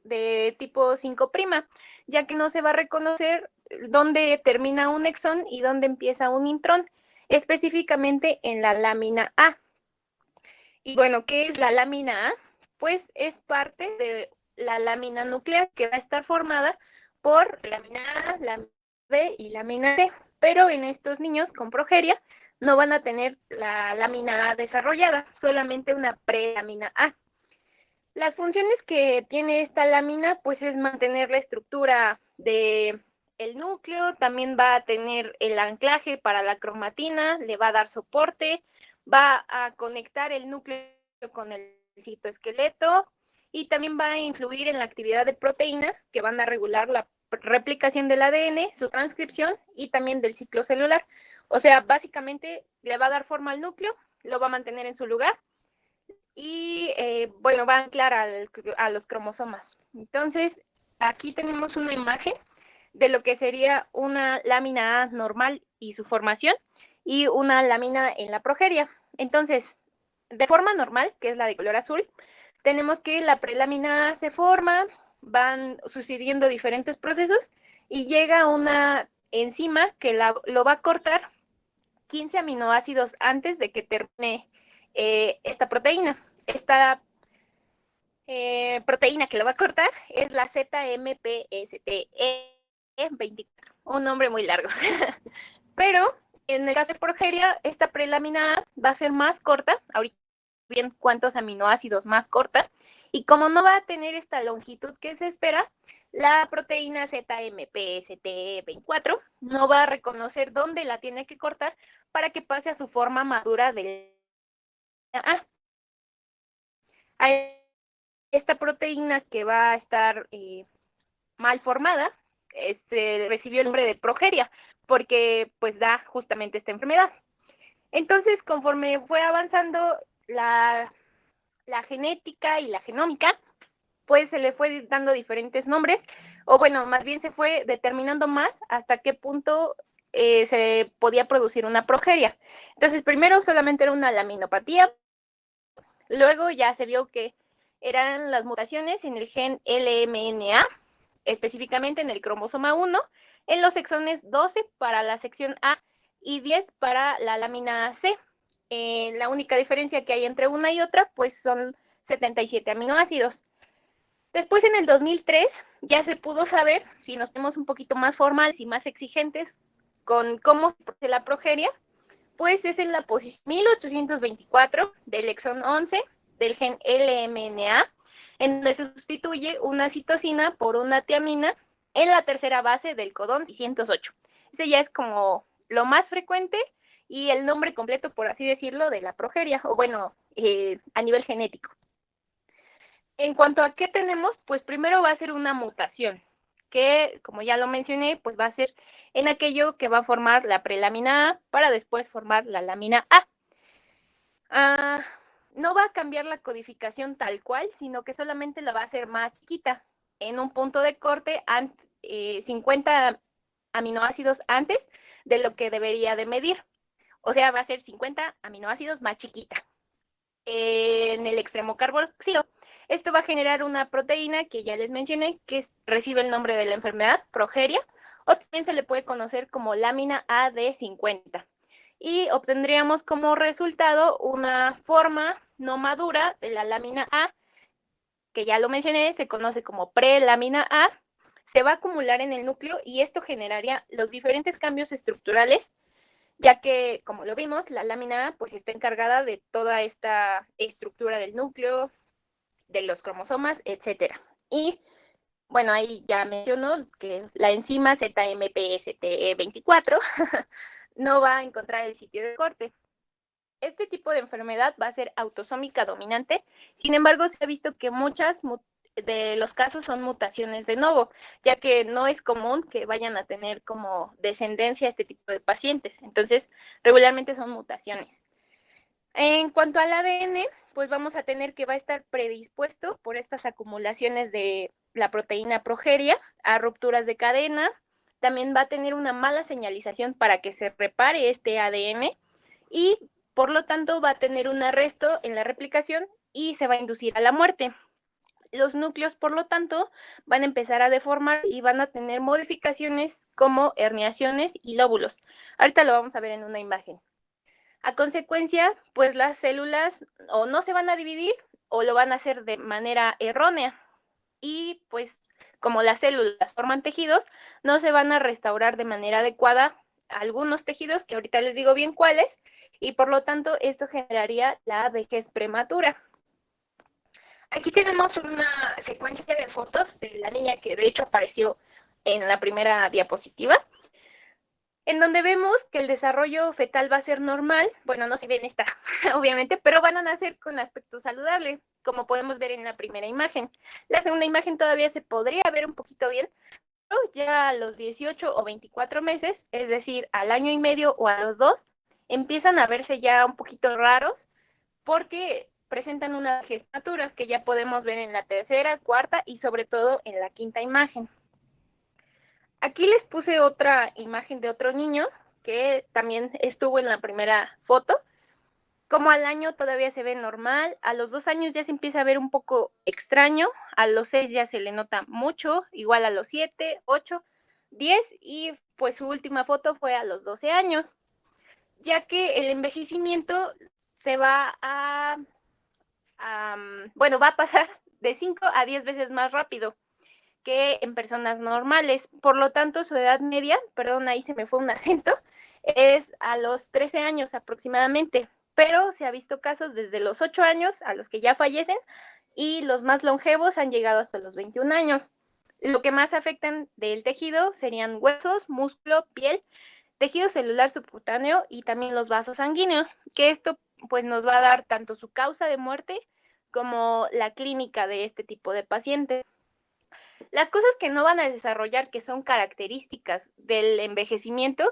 de tipo 5', ya que no se va a reconocer dónde termina un exón y dónde empieza un intrón, específicamente en la lámina A. Y bueno, ¿qué es la lámina A? Pues es parte de la lámina nuclear que va a estar formada por lámina A, lámina B y lámina C. Pero en estos niños con progeria no van a tener la lámina A desarrollada, solamente una prelámina A. Las funciones que tiene esta lámina pues es mantener la estructura de el núcleo, también va a tener el anclaje para la cromatina, le va a dar soporte, va a conectar el núcleo con el citoesqueleto y también va a influir en la actividad de proteínas que van a regular la replicación del ADN, su transcripción y también del ciclo celular. O sea, básicamente le va a dar forma al núcleo, lo va a mantener en su lugar y bueno, va a anclar a los cromosomas. Entonces, aquí tenemos una imagen de lo que sería una lámina A normal y su formación y una lámina en la progeria. Entonces, de forma normal, que es la de color azul, tenemos que la prelámina A se forma, van sucediendo diferentes procesos y llega una enzima que lo va a cortar 15 aminoácidos antes de que termine esta proteína. Esta proteína que lo va a cortar es la ZMPSTE24, un nombre muy largo. Pero en el caso de progeria, esta prelámina A va a ser más corta, ahorita bien cuántos aminoácidos más corta, y como no va a tener esta longitud que se espera, la proteína ZMPSTE24 no va a reconocer dónde la tiene que cortar para que pase a su forma madura de A. Esta proteína que va a estar mal formada recibió el nombre de progeria porque pues da justamente esta enfermedad. Entonces, conforme fue avanzando la genética y la genómica, pues se le fue dando diferentes nombres, o bueno, más bien se fue determinando más hasta qué punto se podía producir una progeria. Entonces, primero solamente era una laminopatía, luego ya se vio que eran las mutaciones en el gen LMNA, específicamente en el cromosoma 1, en los exones 12 para la sección A y 10 para la lámina C. La única diferencia que hay entre una y otra, pues son 77 aminoácidos. Después, en el 2003, ya se pudo saber, si nos vemos un poquito más formales y más exigentes con cómo se produce la progeria, pues es en la posición 1824 del exón 11 del gen LMNA, en donde se sustituye una citosina por una tiamina en la tercera base del codón 608. Ese ya es como lo más frecuente y el nombre completo, por así decirlo, de la progeria, o bueno, a nivel genético. En cuanto a qué tenemos, pues primero va a ser una mutación, que como ya lo mencioné, pues va a ser en aquello que va a formar la prelámina A para después formar la lámina A. No va a cambiar la codificación tal cual, sino que solamente la va a hacer más chiquita, en un punto de corte 50 aminoácidos antes de lo que debería de medir. O sea, va a ser 50 aminoácidos más chiquita en el extremo carboxilo. Esto va a generar una proteína que ya les mencioné, que recibe el nombre de la enfermedad, progeria, o también se le puede conocer como lámina AD50. Y obtendríamos como resultado una forma no madura de la lámina A, que ya lo mencioné, se conoce como prelámina A, se va a acumular en el núcleo y esto generaría los diferentes cambios estructurales, ya que, como lo vimos, la lámina A pues está encargada de toda esta estructura del núcleo, de los cromosomas, etcétera. Y bueno, ahí ya mencionó que la enzima ZMPSTE24 no va a encontrar el sitio de corte. Este tipo de enfermedad va a ser autosómica dominante, sin embargo, se ha visto que muchas de los casos son mutaciones de novo, ya que no es común que vayan a tener como descendencia este tipo de pacientes. Entonces, regularmente son mutaciones. En cuanto al ADN, pues vamos a tener que va a estar predispuesto por estas acumulaciones de la proteína progeria a rupturas de cadena. También va a tener una mala señalización para que se repare este ADN y por lo tanto va a tener un arresto en la replicación y se va a inducir a la muerte. Los núcleos, por lo tanto, van a empezar a deformar y van a tener modificaciones como herniaciones y lóbulos. Ahorita lo vamos a ver en una imagen. A consecuencia, pues las células o no se van a dividir o lo van a hacer de manera errónea. Y pues como las células forman tejidos, no se van a restaurar de manera adecuada algunos tejidos, que ahorita les digo bien cuáles, y por lo tanto esto generaría la vejez prematura. Aquí tenemos una secuencia de fotos de la niña que de hecho apareció en la primera diapositiva, en donde vemos que el desarrollo fetal va a ser normal. Bueno, no se ve en esta, obviamente, pero van a nacer con aspecto saludable, como podemos ver en la primera imagen. La segunda imagen todavía se podría ver un poquito bien, pero ya a los 18 o 24 meses, es decir, al año y medio o a los 2, empiezan a verse ya un poquito raros porque presentan una gestatura que ya podemos ver en la tercera, cuarta y sobre todo en la quinta imagen. Aquí les puse otra imagen de otro niño que también estuvo en la primera foto. Como al año todavía se ve normal, a los 2 años ya se empieza a ver un poco extraño, a los 6 ya se le nota mucho, igual a los 7, 8, 10 y pues su última foto fue a los 12 años, ya que el envejecimiento se va va a pasar de 5 a 10 veces más rápido que en personas normales. Por lo tanto, su edad media, perdón, ahí se me fue un acento, es a los 13 años aproximadamente, pero se ha visto casos desde los 8 años a los que ya fallecen y los más longevos han llegado hasta los 21 años. Lo que más afectan del tejido serían huesos, músculo, piel, tejido celular subcutáneo y también los vasos sanguíneos, que esto pues nos va a dar tanto su causa de muerte como la clínica de este tipo de paciente. Las cosas que no van a desarrollar, que son características del envejecimiento,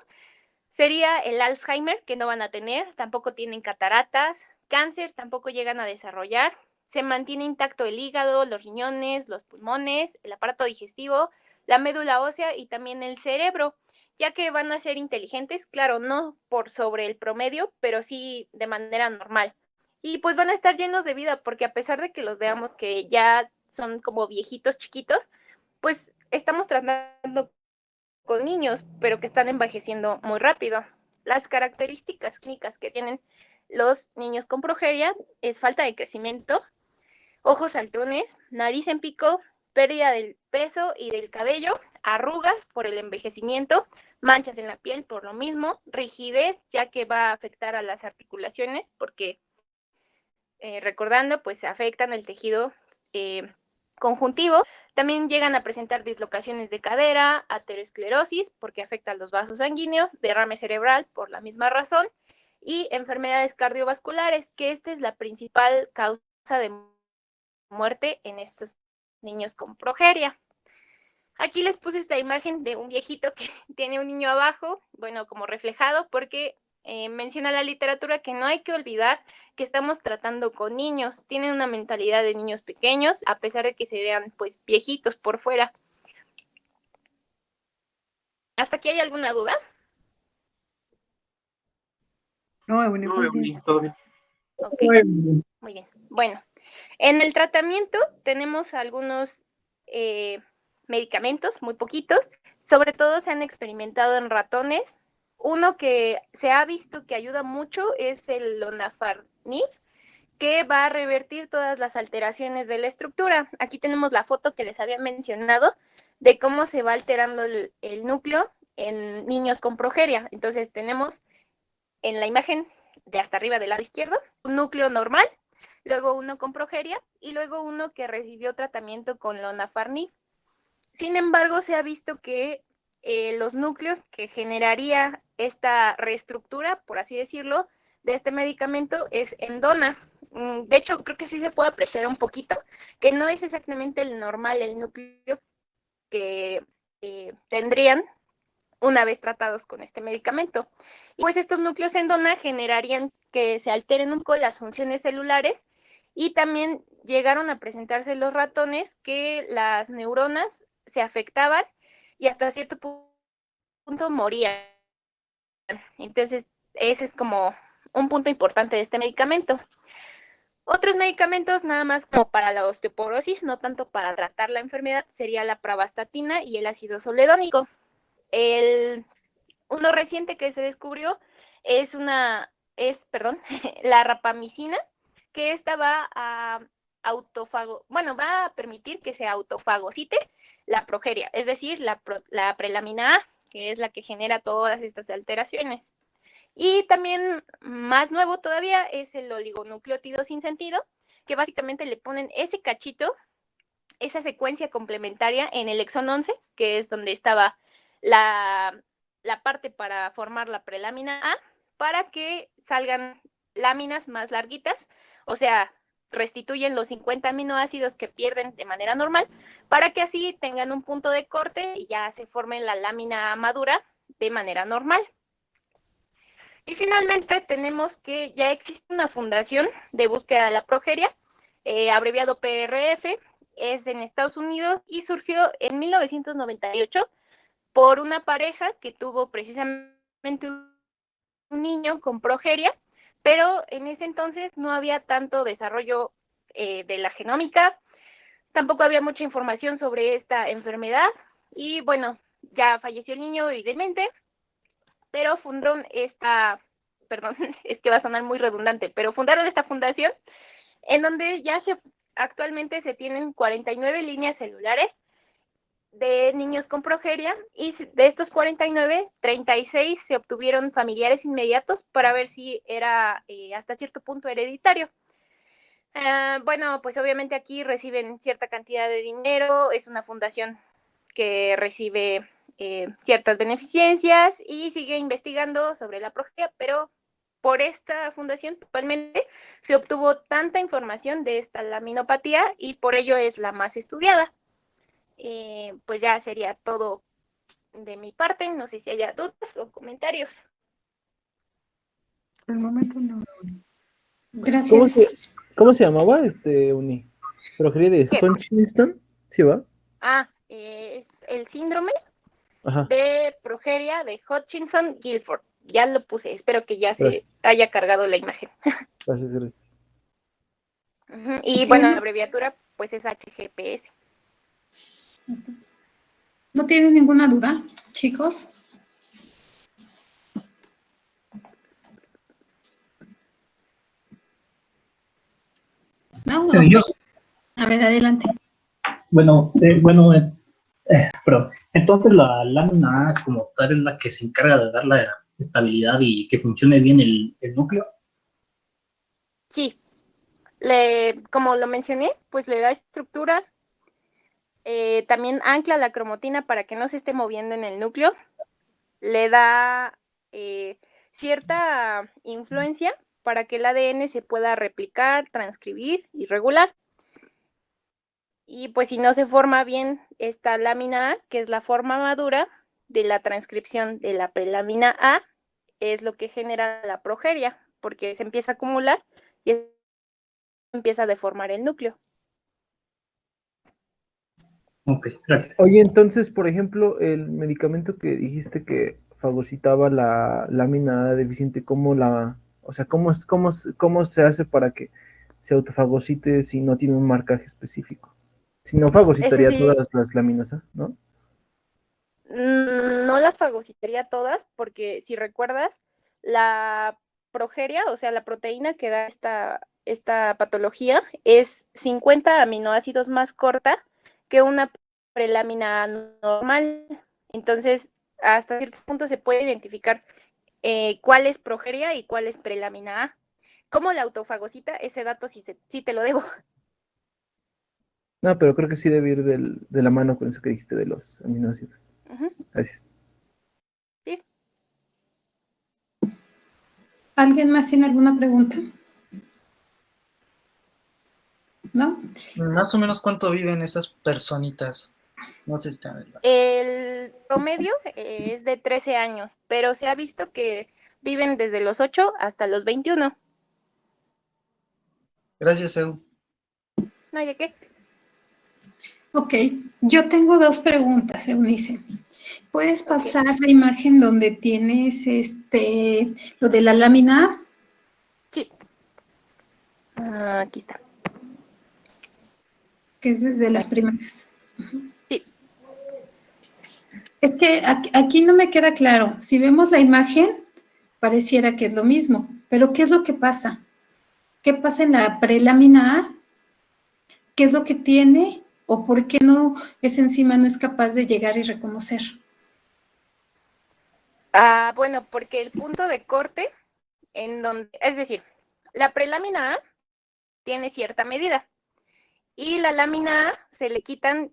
sería el Alzheimer, que no van a tener, tampoco tienen cataratas, cáncer tampoco llegan a desarrollar, se mantiene intacto el hígado, los riñones, los pulmones, el aparato digestivo, la médula ósea y también el cerebro, ya que van a ser inteligentes, claro, no por sobre el promedio, pero sí de manera normal. Y pues van a estar llenos de vida, porque a pesar de que los veamos que ya son como viejitos chiquitos, pues estamos tratando con niños, pero que están envejeciendo muy rápido. Las características clínicas que tienen los niños con progeria es falta de crecimiento, ojos saltones, nariz en pico, pérdida del peso y del cabello, arrugas por el envejecimiento, manchas en la piel por lo mismo, rigidez, ya que va a afectar a las articulaciones, porque recordando, pues afectan el tejido conjuntivo. También llegan a presentar dislocaciones de cadera, aterosclerosis, porque afecta a los vasos sanguíneos, derrame cerebral por la misma razón, y enfermedades cardiovasculares, que esta es la principal causa de muerte en estos niños con progeria. Aquí les puse esta imagen de un viejito que tiene un niño abajo, bueno, como reflejado, porque menciona la literatura que no hay que olvidar que estamos tratando con niños. Tienen una mentalidad de niños pequeños, a pesar de que se vean pues viejitos por fuera. ¿Hasta aquí hay alguna duda? No, bueno, todo bien. Ok, muy bien. Bueno, en el tratamiento tenemos algunos medicamentos, muy poquitos, sobre todo se han experimentado en ratones. Uno que se ha visto que ayuda mucho es el lonafarnib, que va a revertir todas las alteraciones de la estructura. Aquí tenemos la foto que les había mencionado de cómo se va alterando el núcleo en niños con progeria. Entonces tenemos en la imagen de hasta arriba del lado izquierdo un núcleo normal, luego uno con progeria y luego uno que recibió tratamiento con lonafarnib. Sin embargo, se ha visto que los núcleos que generaría esta reestructura, por así decirlo, de este medicamento es en dona. De hecho, creo que sí se puede apreciar un poquito, que no es exactamente el normal, el núcleo que tendrían una vez tratados con este medicamento. Y pues estos núcleos en dona generarían que se alteren un poco las funciones celulares y también llegaron a presentarse los ratones que las neuronas se afectaban y hasta cierto punto morían. Entonces, ese es como un punto importante de este medicamento. Otros medicamentos, nada más como para la osteoporosis, no tanto para tratar la enfermedad, sería la pravastatina y el ácido zoledónico. Uno reciente que se descubrió es la rapamicina, que esta va a va a permitir que se autofagocite la progeria, es decir, la prelamina A, que es la que genera todas estas alteraciones. Y también más nuevo todavía es el oligonucleótido sin sentido, que básicamente le ponen ese cachito, esa secuencia complementaria en el exón 11, que es donde estaba la parte para formar la prelámina A, para que salgan láminas más larguitas, o sea, restituyen los 50 aminoácidos que pierden de manera normal, para que así tengan un punto de corte y ya se forme la lámina madura de manera normal. Y finalmente tenemos que ya existe una fundación de búsqueda de la progeria, abreviado PRF, es en Estados Unidos y surgió en 1998 por una pareja que tuvo precisamente un niño con progeria, pero en ese entonces no había tanto desarrollo de la genómica, tampoco había mucha información sobre esta enfermedad y bueno, ya falleció el niño evidentemente, pero fundaron es que va a sonar muy redundante, pero fundaron esta fundación en donde actualmente se tienen 49 líneas celulares de niños con progeria y de estos 49, 36 se obtuvieron familiares inmediatos para ver si era hasta cierto punto hereditario. Bueno, pues obviamente aquí reciben cierta cantidad de dinero, es una fundación que recibe ciertas beneficencias y sigue investigando sobre la progeria, pero por esta fundación principalmente se obtuvo tanta información de esta laminopatía y por ello es la más estudiada. Pues ya sería todo de mi parte, no sé si haya dudas o comentarios. Por el momento no. Gracias. ¿Cómo se llamaba Uni? ¿Progeria de Hutchinson? ¿Sí va? Es el síndrome Ajá. de progeria de Hutchinson-Gilford. Ya lo puse, espero que ya Gracias. se haya cargado la imagen. Gracias. Y bueno, la abreviatura pues es HGPS. ¿No tienen ninguna duda, chicos? No, yo. A ver, adelante. Pero entonces la lámina A como tal es la que se encarga de dar la estabilidad y que funcione bien el núcleo. Sí, como lo mencioné, pues le da estructura, también ancla la cromatina para que no se esté moviendo en el núcleo, le da cierta influencia para que el ADN se pueda replicar, transcribir y regular. Y pues si no se forma bien esta lámina A, que es la forma madura de la transcripción de la prelámina A, es lo que genera la progeria, porque se empieza a acumular y empieza a deformar el núcleo. Ok, gracias. Oye, entonces, por ejemplo, el medicamento que dijiste que fagocitaba la lámina A deficiente, ¿cómo se hace para que se autofagocite si no tiene un marcaje específico? Si no, fagocitaría todas las láminas A, ¿no? No las fagocitaría todas, porque si recuerdas, la progeria, o sea, la proteína que da esta patología, es 50 aminoácidos más corta que una prelámina normal. Entonces, hasta cierto punto se puede identificar cuál es progeria y cuál es prelámina A. ¿Cómo la autofagocita? Ese dato sí te lo debo. No, pero creo que sí debe ir de la mano con eso que dijiste de los aminoácidos. Gracias. Sí. ¿Alguien más tiene alguna pregunta? ¿No? Más o menos cuánto viven esas personitas. No sé si está verdad. El promedio es de 13 años, pero se ha visto que viven desde los 8 hasta los 21. Gracias, Edu. No hay de qué. Ok, yo tengo dos preguntas, Eunice. ¿Puedes pasar la imagen donde tienes lo de la lámina? Sí. Aquí está. Que es de las primeras. Sí. Es que aquí no me queda claro. Si vemos la imagen, pareciera que es lo mismo. Pero ¿qué es lo que pasa? ¿Qué pasa en la prelámina A? ¿Qué es lo que tiene? ¿O por qué no esa enzima no es capaz de llegar y reconocer? Bueno, porque el punto de corte, es decir, la prelámina A tiene cierta medida y la lámina A se le quitan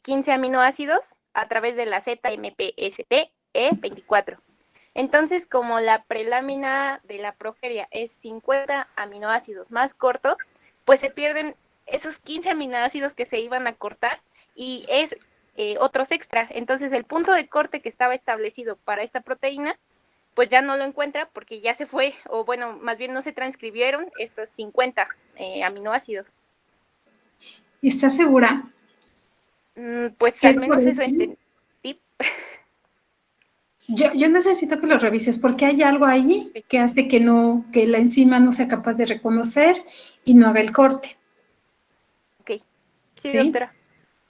15 aminoácidos a través de la ZMPST-E24. Entonces, como la prelámina de la progeria es 50 aminoácidos más corto, pues se pierden esos 15 aminoácidos que se iban a cortar y es otros extra. Entonces, el punto de corte que estaba establecido para esta proteína, pues ya no lo encuentra porque ya se fue, o bueno, más bien no se transcribieron estos 50 aminoácidos. ¿Estás segura? Pues ¿Que al es por menos eso eso? entendí. Yo necesito que lo revises porque hay algo ahí que hace que la enzima no sea capaz de reconocer y no haga el corte. Ok. Sí, ¿Sí? doctora.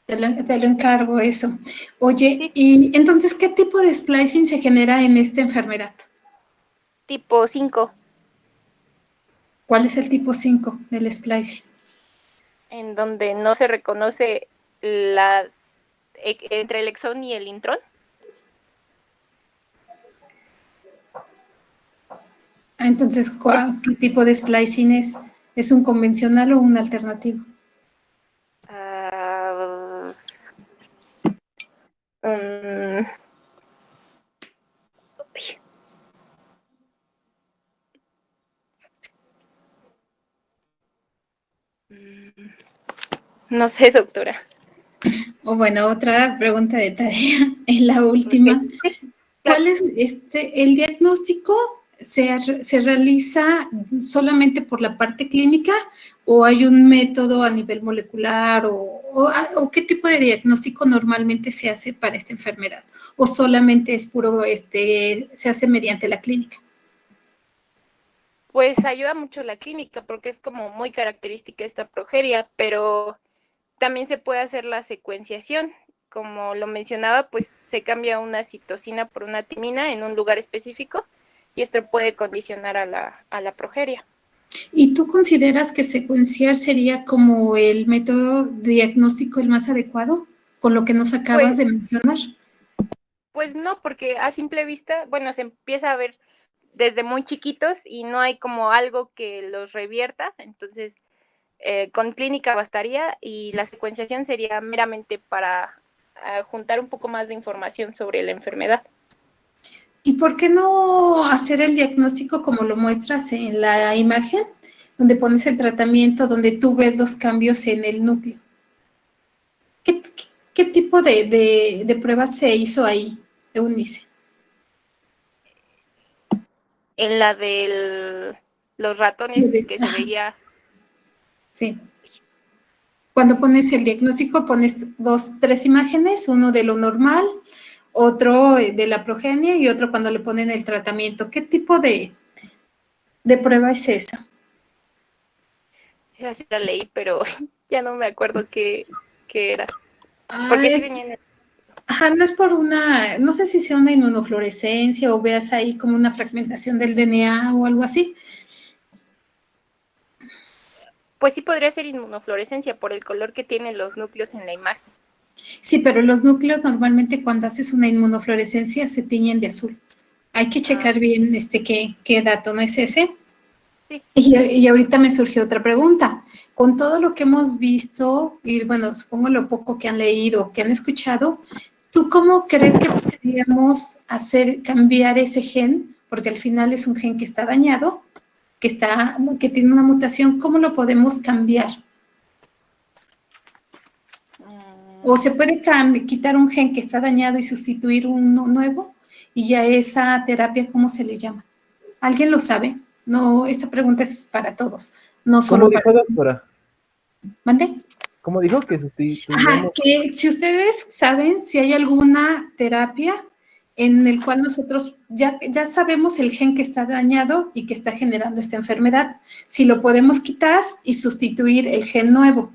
Te lo encargo eso. Oye, Sí. y entonces, ¿qué tipo de splicing se genera en esta enfermedad? Tipo 5, ¿Cuál es el tipo 5 del splicing? en donde no se reconoce entre el exón y el intrón. Entonces, ¿qué tipo de splicing es? ¿Es un convencional o un alternativo? Um, no sé, doctora. O bueno, otra pregunta de tarea, en la última. ¿Cuál es el diagnóstico? ¿Se realiza solamente por la parte clínica o hay un método a nivel molecular o qué tipo de diagnóstico normalmente se hace para esta enfermedad? ¿O solamente es puro, se hace mediante la clínica? Pues ayuda mucho la clínica porque es como muy característica esta progeria, pero también se puede hacer la secuenciación. Como lo mencionaba, pues se cambia una citosina por una timina en un lugar específico y esto puede condicionar a la progeria. ¿Y tú consideras que secuenciar sería como el método diagnóstico el más adecuado con lo que nos acabas de mencionar? Pues no, porque a simple vista, bueno, se empieza a ver desde muy chiquitos y no hay como algo que los revierta, entonces con clínica bastaría y la secuenciación sería meramente para juntar un poco más de información sobre la enfermedad. ¿Y por qué no hacer el diagnóstico como lo muestras en la imagen, donde pones el tratamiento, donde tú ves los cambios en el núcleo? ¿Qué tipo de pruebas se hizo ahí, Eunice? En la de los ratones que se veía. Sí. Cuando pones el diagnóstico, pones 3 imágenes, uno de lo normal, otro de la progenie y otro cuando le ponen el tratamiento. ¿Qué tipo de prueba es esa? Esa sí la leí, pero ya no me acuerdo qué era. Porque sí venía en el... Ajá, no es por no sé si sea una inmunofluorescencia o veas ahí como una fragmentación del DNA o algo así. Pues sí podría ser inmunofluorescencia por el color que tienen los núcleos en la imagen. Sí, pero los núcleos normalmente cuando haces una inmunofluorescencia se tiñen de azul. Hay que checar bien qué dato, ¿no es ese? Sí. Y ahorita me surgió otra pregunta. Con todo lo que hemos visto, y bueno, supongo lo poco que han leído, que han escuchado, ¿tú cómo crees que podríamos cambiar ese gen? Porque al final es un gen que está dañado, que tiene una mutación. ¿Cómo lo podemos cambiar? ¿O se puede quitar un gen que está dañado y sustituir uno nuevo? Y ya esa terapia, ¿cómo se le llama? ¿Alguien lo sabe? No, esta pregunta es para todos, no ¿Cómo solo para... dijo, doctora? ¿Mande? ¿Cómo dijo que Ajá, sustituyamos? que si ustedes saben si hay alguna terapia en el cual nosotros ya sabemos el gen que está dañado y que está generando esta enfermedad. Si lo podemos quitar y sustituir el gen nuevo,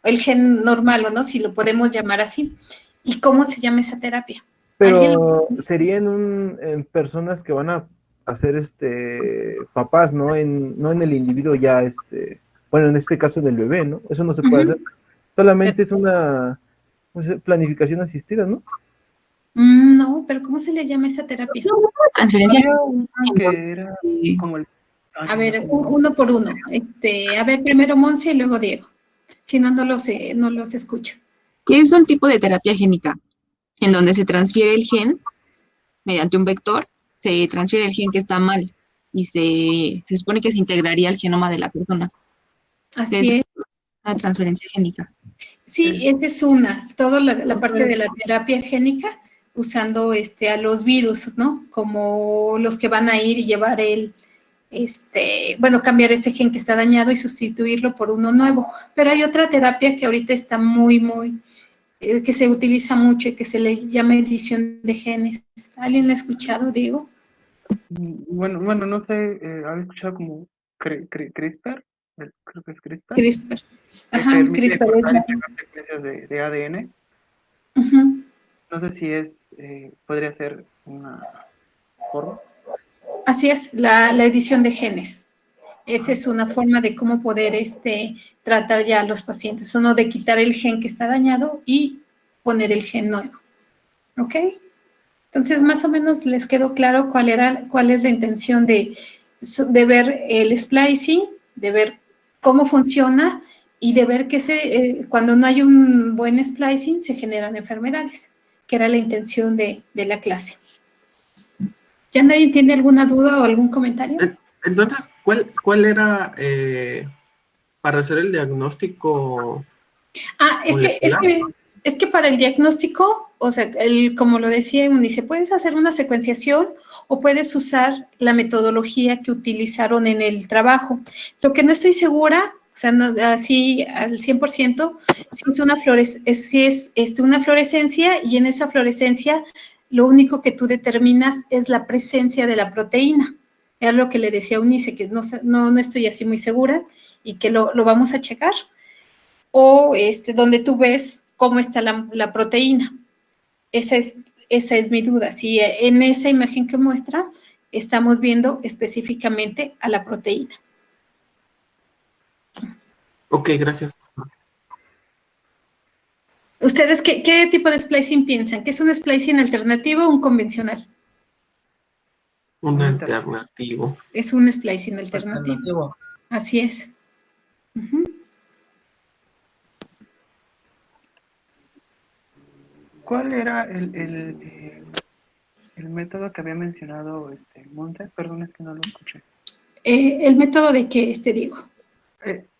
el gen normal, ¿o no? Si lo podemos llamar así. ¿Y cómo se llama esa terapia? Pero sería en personas que van a ser papás, ¿no? No en el individuo ya, bueno, en este caso del bebé, ¿no? Eso no se puede hacer. Solamente es una planificación asistida, ¿no? No, pero ¿cómo se le llama esa terapia? Transferencia. Había una que era como el... A ver, uno por uno. A ver, primero Monse y luego Diego. Si no, no los escucho. Que es un tipo de terapia génica, en donde se transfiere el gen mediante un vector, se transfiere el gen que está mal y se supone que se integraría al genoma de la persona. Así es. Una transferencia génica. Sí, esa es una. Toda la parte de la terapia génica usando a los virus, ¿no? Como los que van a ir y llevar cambiar ese gen que está dañado y sustituirlo por uno nuevo. Pero hay otra terapia que ahorita está que se utiliza mucho y que se le llama edición de genes. ¿Alguien lo ha escuchado, Diego? Bueno, no sé, había escuchado como CRISPR, creo que es CRISPR, CRISPR. que Ajá, permite CRISPR. cortar y pegar secuencias de ADN. Uh-huh. No sé si podría ser una forma. Así es, la edición de genes. Esa es una forma de cómo poder tratar ya a los pacientes, o no de quitar el gen que está dañado y poner el gen nuevo. ¿Ok? Entonces, más o menos les quedó claro cuál es la intención de ver el splicing, de ver cómo funciona y de ver que cuando no hay un buen splicing se generan enfermedades, que era la intención de la clase. ¿Ya nadie tiene alguna duda o algún comentario? Entonces, ¿cuál era para hacer el diagnóstico molecular? Es que para el diagnóstico, o sea, como lo decía Eunice, puedes hacer una secuenciación o puedes usar la metodología que utilizaron en el trabajo. Lo que no estoy segura, o sea, no, así al 100%, si es una fluorescencia y en esa fluorescencia lo único que tú determinas es la presencia de la proteína. Es lo que le decía a Eunice, que no estoy así muy segura y que lo vamos a checar. O donde tú ves cómo está la proteína. Esa es mi duda. Si en esa imagen que muestra estamos viendo específicamente a la proteína. Ok, gracias. ¿Ustedes qué tipo de splicing piensan? ¿Que es un splicing alternativo o un convencional? Un alternativo. Es un splicing alternativo. Así es. Uh-huh. ¿Cuál era el método que había mencionado Monse? Perdón, es que no lo escuché. El método de que digo.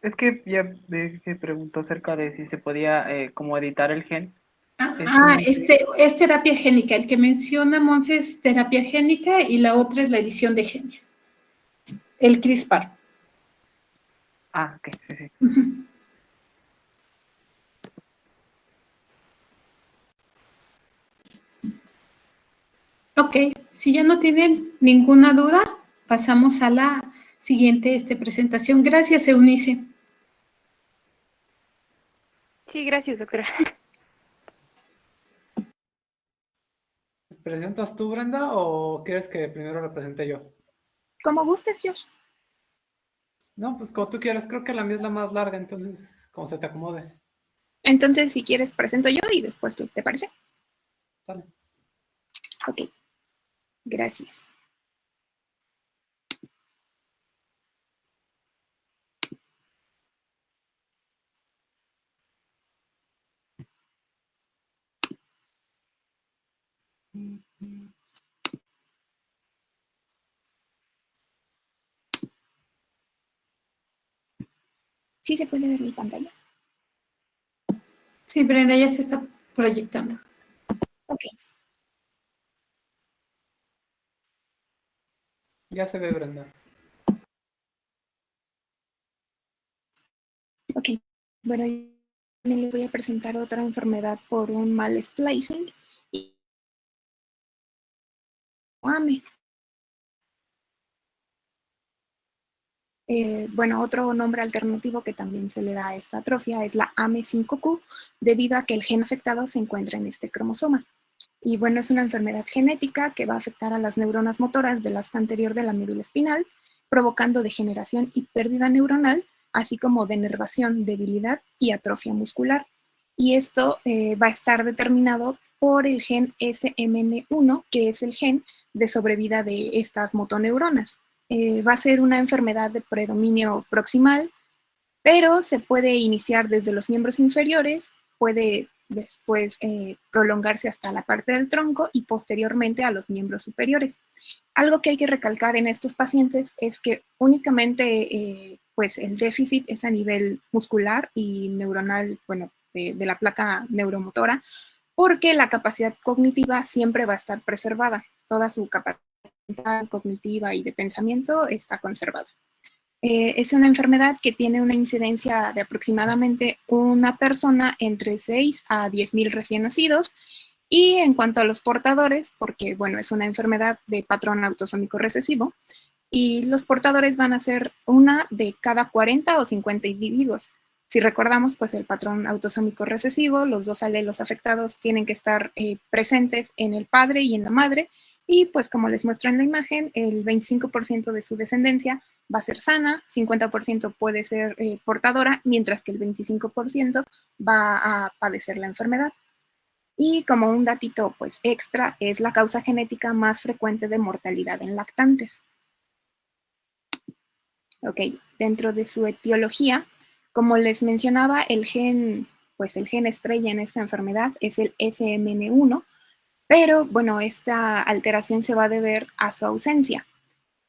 Es que ya ve que preguntó acerca de si se podía como editar el gen. Es terapia génica. El que menciona Monse es terapia génica y la otra es la edición de genes. El CRISPR. Ok, sí. Uh-huh. Ok, si ya no tienen ninguna duda, pasamos a la siguiente presentación. Gracias, Eunice. Sí, gracias, doctora. ¿Presentas tú, Brenda, o quieres que primero lo presente yo? Como gustes, Josh. No, pues como tú quieras. Creo que la mía es la más larga, entonces, como se te acomode. Entonces, si quieres, presento yo y después tú, ¿te parece? Sale. Ok. Gracias. ¿Sí se puede ver mi pantalla? Sí, Brenda, ya se está proyectando. Ok. Ya se ve, Brenda. Ok. Bueno, yo les voy a presentar otra enfermedad por un mal splicing. AME. Bueno, otro nombre alternativo que también se le da a esta atrofia es la AME5Q, debido a que el gen afectado se encuentra en este cromosoma. Y bueno, es una enfermedad genética que va a afectar a las neuronas motoras del asta anterior de la médula espinal, provocando degeneración y pérdida neuronal, así como denervación, debilidad y atrofia muscular. Y esto va a estar determinado por el gen SMN1, que es el gen de sobrevida de estas motoneuronas. Va a ser una enfermedad de predominio proximal, pero se puede iniciar desde los miembros inferiores, puede después prolongarse hasta la parte del tronco y posteriormente a los miembros superiores. Algo que hay que recalcar en estos pacientes es que únicamente pues el déficit es a nivel muscular y neuronal, bueno, de la placa neuromotora, porque la capacidad cognitiva siempre va a estar preservada, toda su capacidad cognitiva y de pensamiento está conservada. Es una enfermedad que tiene una incidencia de aproximadamente una persona entre 6 a 10,000 recién nacidos. Y en cuanto a los portadores, porque bueno, es una enfermedad de patrón autosómico recesivo, y los portadores van a ser una de cada 40 o 50 individuos. Si recordamos, pues el patrón autosómico recesivo, los dos alelos afectados tienen que estar presentes en el padre y en la madre, y pues como les muestro en la imagen, el 25% de su descendencia va a ser sana, 50% puede ser portadora, mientras que el 25% va a padecer la enfermedad. Y como un datito pues extra, es la causa genética más frecuente de mortalidad en lactantes. Ok, dentro de su etiología, como les mencionaba, el gen estrella en esta enfermedad es el SMN1, pero bueno, esta alteración se va a deber a su ausencia.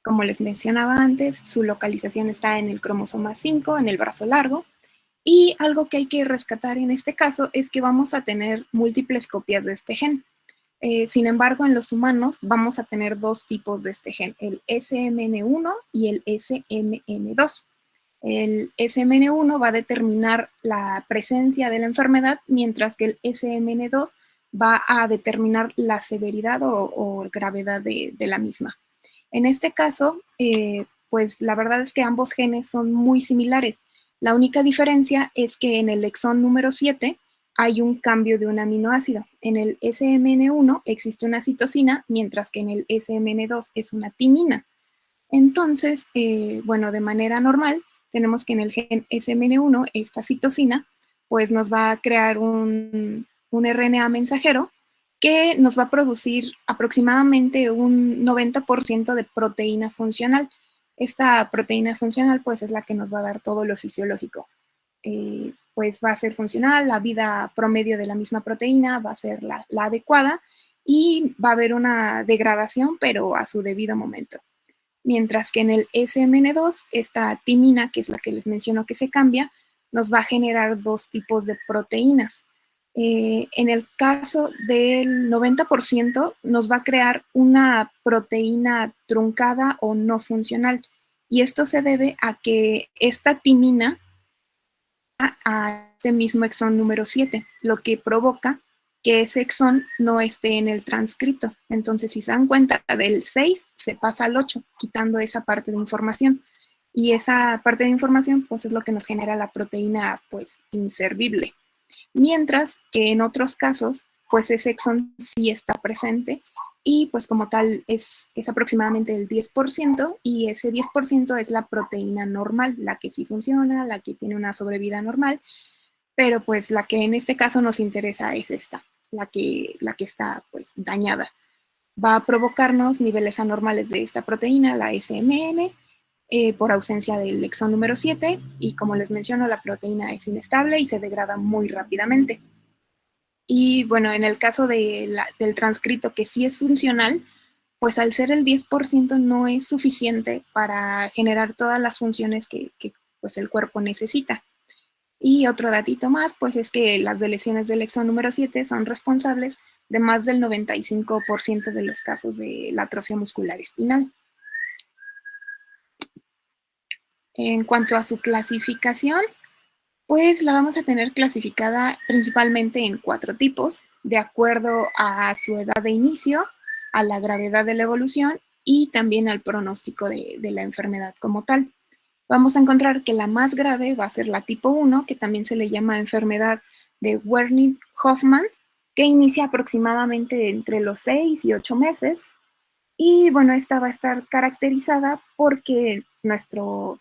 Como les mencionaba antes, su localización está en el cromosoma 5, en el brazo largo, y algo que hay que rescatar en este caso es que vamos a tener múltiples copias de este gen. Sin embargo, en los humanos vamos a tener dos tipos de este gen, el SMN1 y el SMN2. El SMN1 va a determinar la presencia de la enfermedad, mientras que el SMN2 va a determinar la severidad o gravedad de la misma. En este caso, pues la verdad es que ambos genes son muy similares. La única diferencia es que en el exón número 7 hay un cambio de un aminoácido. En el SMN1 existe una citosina, mientras que en el SMN2 es una timina. Entonces, bueno, de manera normal, tenemos que en el gen SMN1, esta citosina, pues nos va a crear un RNA mensajero que nos va a producir aproximadamente un 90% de proteína funcional. Esta proteína funcional, pues, es la que nos va a dar todo lo fisiológico. Pues va a ser funcional, la vida promedio de la misma proteína va a ser la adecuada y va a haber una degradación, pero a su debido momento. Mientras que en el SMN2, esta timina, que es la que les menciono que se cambia, nos va a generar dos tipos de proteínas. En el caso del 90%, nos va a crear una proteína truncada o no funcional. Y esto se debe a que esta timina a este mismo exón número 7, lo que provoca que ese exón no esté en el transcrito. Entonces, si se dan cuenta, del 6 se pasa al 8, quitando esa parte de información. Y esa parte de información, pues, es lo que nos genera la proteína, pues, inservible. Mientras que en otros casos, pues, ese exón sí está presente y, pues, como tal, es aproximadamente el 10%, y ese 10% es la proteína normal, la que sí funciona, la que tiene una sobrevida normal, pero pues la que en este caso nos interesa es esta, la que está pues dañada. Va a provocarnos niveles anormales de esta proteína, la SMN, por ausencia del exón número 7, y como les menciono, la proteína es inestable y se degrada muy rápidamente. Y bueno, en el caso del transcrito que sí es funcional, pues al ser el 10% no es suficiente para generar todas las funciones que pues el cuerpo necesita. Y otro datito más, pues es que las deleciones del exón número 7 son responsables de más del 95% de los casos de la atrofia muscular espinal. En cuanto a su clasificación, pues la vamos a tener clasificada principalmente en 4 tipos, de acuerdo a su edad de inicio, a la gravedad de la evolución y también al pronóstico de la enfermedad como tal. Vamos a encontrar que la más grave va a ser la tipo 1, que también se le llama enfermedad de Wernicke-Hoffmann, que inicia aproximadamente entre los 6 y 8 meses. Y bueno, esta va a estar caracterizada porque nuestro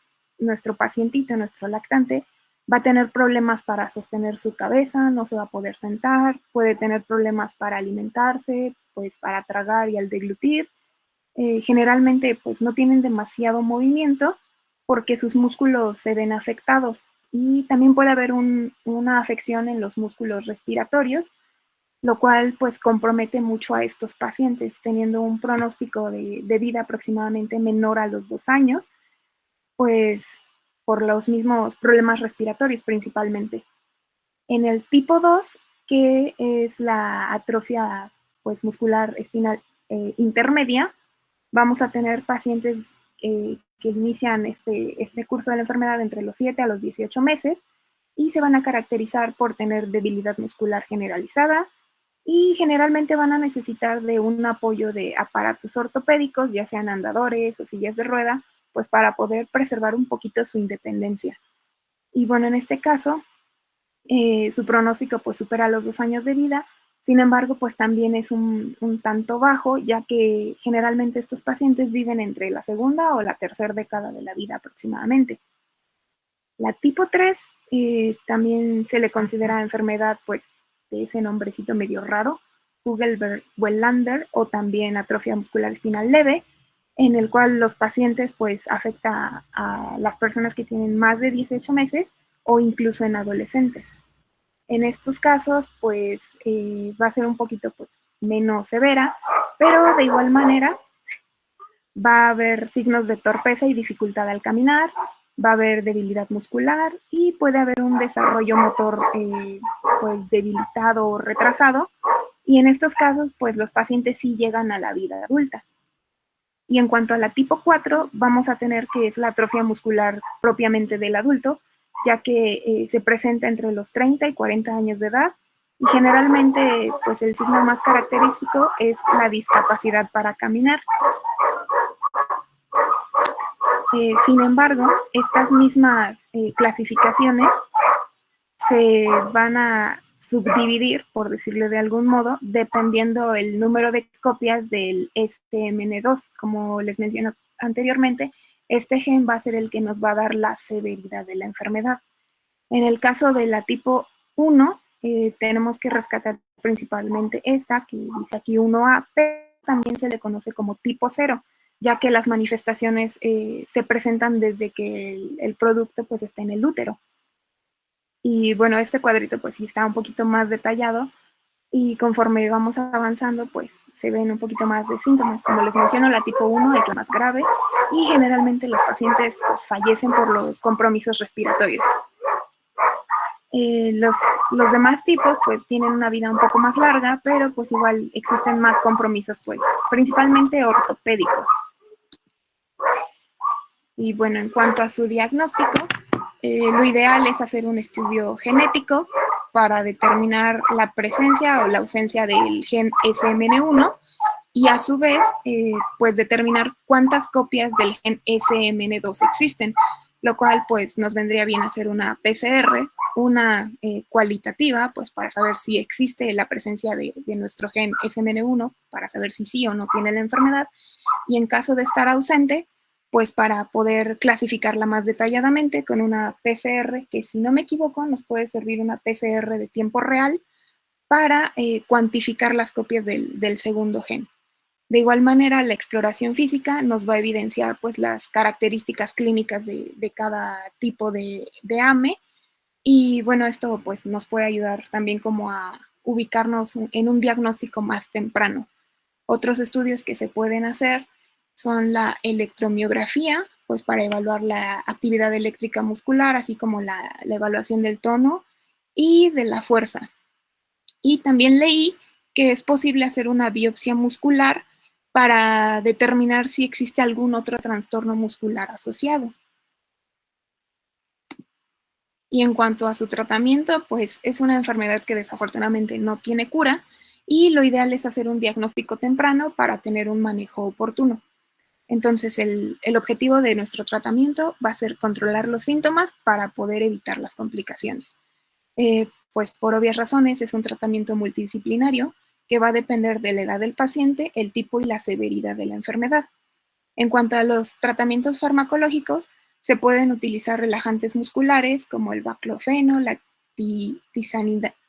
pacientito, nuestro lactante, va a tener problemas para sostener su cabeza, no se va a poder sentar, puede tener problemas para alimentarse, pues para tragar y al deglutir. Generalmente pues no tienen demasiado movimiento porque sus músculos se ven afectados y también puede haber una afección en los músculos respiratorios, lo cual pues compromete mucho a estos pacientes, teniendo un pronóstico de vida aproximadamente menor a los 2 años, pues por los mismos problemas respiratorios principalmente. En el tipo 2, que es la atrofia pues, muscular espinal intermedia, vamos a tener pacientes que inician este curso de la enfermedad entre los 7 a los 18 meses y se van a caracterizar por tener debilidad muscular generalizada y generalmente van a necesitar de un apoyo de aparatos ortopédicos, ya sean andadores o sillas de rueda, pues para poder preservar un poquito su independencia. Y bueno, en este caso, su pronóstico pues supera los 2 años de vida. Sin embargo, pues también es un tanto bajo, ya que generalmente estos pacientes viven entre la segunda o la tercera década de la vida aproximadamente. La tipo 3 también se le considera enfermedad pues de ese nombrecito medio raro, Kugelberg-Wellander, o también atrofia muscular espinal leve, en el cual los pacientes pues afecta a las personas que tienen más de 18 meses o incluso en adolescentes. En estos casos, pues va a ser un poquito pues, menos severa, pero de igual manera va a haber signos de torpeza y dificultad al caminar, va a haber debilidad muscular y puede haber un desarrollo motor pues, debilitado o retrasado. Y en estos casos, pues los pacientes sí llegan a la vida adulta. Y en cuanto a la tipo 4, vamos a tener que es la atrofia muscular propiamente del adulto, ya que se presenta entre los 30 y 40 años de edad y generalmente pues el signo más característico es la discapacidad para caminar. Sin embargo, estas mismas clasificaciones se van a subdividir, por decirlo de algún modo, dependiendo el número de copias del SMN2. Como les mencioné anteriormente, este gen va a ser el que nos va a dar la severidad de la enfermedad. En el caso de la tipo 1, tenemos que rescatar principalmente esta, que dice aquí 1A, pero también se le conoce como tipo 0, ya que las manifestaciones se presentan desde que el producto pues está en el útero. Y bueno, este cuadrito pues sí está un poquito más detallado y conforme vamos avanzando pues se ven un poquito más de síntomas. Como les menciono, la tipo 1 es la más grave y generalmente los pacientes pues fallecen por los compromisos respiratorios. Los demás tipos pues tienen una vida un poco más larga, pero pues igual existen más compromisos pues principalmente ortopédicos. Y bueno, en cuanto a su diagnóstico, lo ideal es hacer un estudio genético para determinar la presencia o la ausencia del gen SMN1 y a su vez, pues determinar cuántas copias del gen SMN2 existen, lo cual pues nos vendría bien hacer una PCR, una cualitativa, pues para saber si existe la presencia de nuestro gen SMN1, para saber si sí o no tiene la enfermedad, y en caso de estar ausente, pues para poder clasificarla más detalladamente con una PCR, que si no me equivoco nos puede servir una PCR de tiempo real para cuantificar las copias del segundo gen. De igual manera, la exploración física nos va a evidenciar pues las características clínicas de cada tipo de AME y bueno, esto pues nos puede ayudar también como a ubicarnos en un diagnóstico más temprano. Otros estudios que se pueden hacer son la electromiografía, pues para evaluar la actividad eléctrica muscular, así como la evaluación del tono y de la fuerza. Y también leí que es posible hacer una biopsia muscular para determinar si existe algún otro trastorno muscular asociado. Y en cuanto a su tratamiento, pues es una enfermedad que desafortunadamente no tiene cura y lo ideal es hacer un diagnóstico temprano para tener un manejo oportuno. Entonces, el objetivo de nuestro tratamiento va a ser controlar los síntomas para poder evitar las complicaciones. Pues por obvias razones es un tratamiento multidisciplinario que va a depender de la edad del paciente, el tipo y la severidad de la enfermedad. En cuanto a los tratamientos farmacológicos, se pueden utilizar relajantes musculares como el baclofeno, la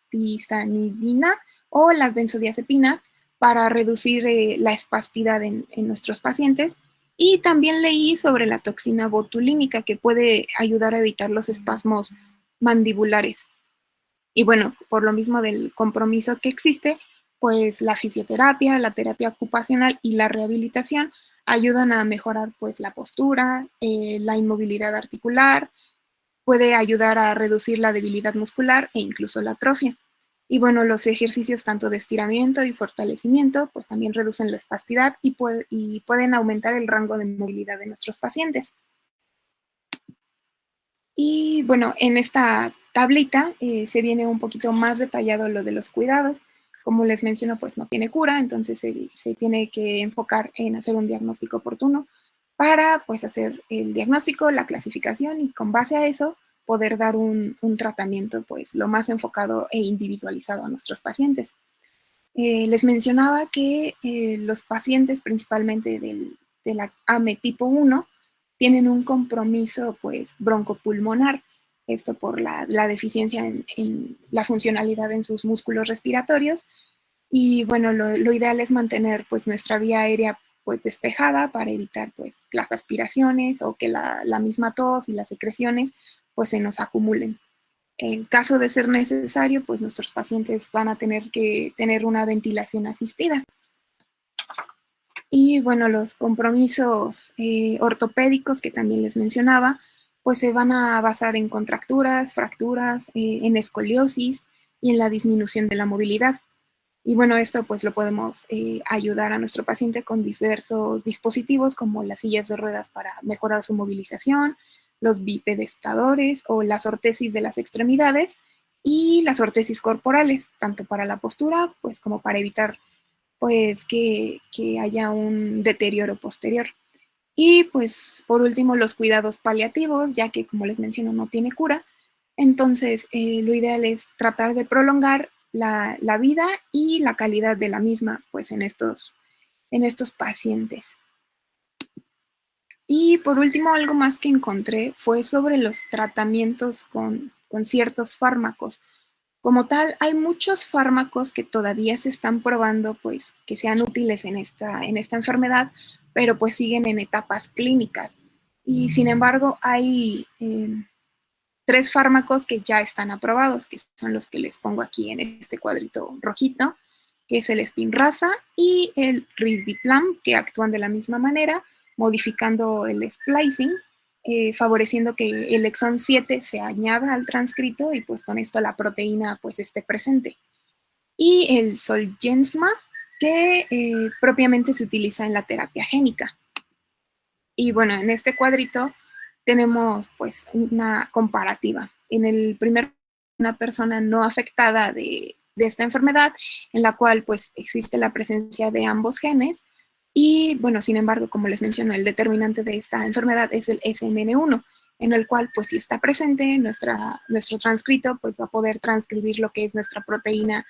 tizanidina o las benzodiazepinas para reducir la espasticidad en nuestros pacientes. Y también leí sobre la toxina botulínica que puede ayudar a evitar los espasmos mandibulares. Y bueno, por lo mismo del compromiso que existe, pues la fisioterapia, la terapia ocupacional y la rehabilitación ayudan a mejorar pues la postura, la inmovilidad articular, puede ayudar a reducir la debilidad muscular e incluso la atrofia. Y bueno, los ejercicios tanto de estiramiento y fortalecimiento pues también reducen la espasticidad y pueden aumentar el rango de movilidad de nuestros pacientes. Y bueno, en esta tablita se viene un poquito más detallado lo de los cuidados. Como les menciono, pues no tiene cura, entonces se tiene que enfocar en hacer un diagnóstico oportuno para pues hacer el diagnóstico, la clasificación y con base a eso poder dar un tratamiento pues lo más enfocado e individualizado a nuestros pacientes. Les mencionaba que los pacientes principalmente de la AME tipo 1 tienen un compromiso pues broncopulmonar, esto por la deficiencia en la funcionalidad en sus músculos respiratorios. Y bueno, lo ideal es mantener pues nuestra vía aérea pues despejada para evitar pues las aspiraciones o que la misma tos y las secreciones pues se nos acumulen. En caso de ser necesario, pues nuestros pacientes van a tener que tener una ventilación asistida. Y bueno, los compromisos ortopédicos que también les mencionaba, pues se van a basar en contracturas, fracturas, en escoliosis y en la disminución de la movilidad. Y bueno, esto pues lo podemos ayudar a nuestro paciente con diversos dispositivos como las sillas de ruedas para mejorar su movilización, los bipedestadores o las ortesis de las extremidades y las ortesis corporales, tanto para la postura pues como para evitar pues que haya un deterioro posterior. Y pues por último los cuidados paliativos, ya que como les menciono no tiene cura, entonces lo ideal es tratar de prolongar la vida y la calidad de la misma pues en estos pacientes. Y por último, algo más que encontré fue sobre los tratamientos con ciertos fármacos. Como tal, hay muchos fármacos que todavía se están probando, pues, que sean útiles en esta enfermedad, pero pues siguen en etapas clínicas. Y sin embargo, hay 3 fármacos que ya están aprobados, que son los que les pongo aquí en este cuadrito rojito, que es el Spinraza y el Risdiplam, que actúan de la misma manera, modificando el splicing, favoreciendo que el exón 7 se añada al transcrito y pues con esto la proteína pues esté presente. Y el Zolgensma, que propiamente se utiliza en la terapia génica. Y bueno, en este cuadrito tenemos pues una comparativa. En el primer, una persona no afectada de esta enfermedad, en la cual pues existe la presencia de ambos genes. Y bueno, sin embargo, como les menciono, el determinante de esta enfermedad es el SMN1, en el cual pues si está presente nuestro transcrito, pues va a poder transcribir lo que es nuestra proteína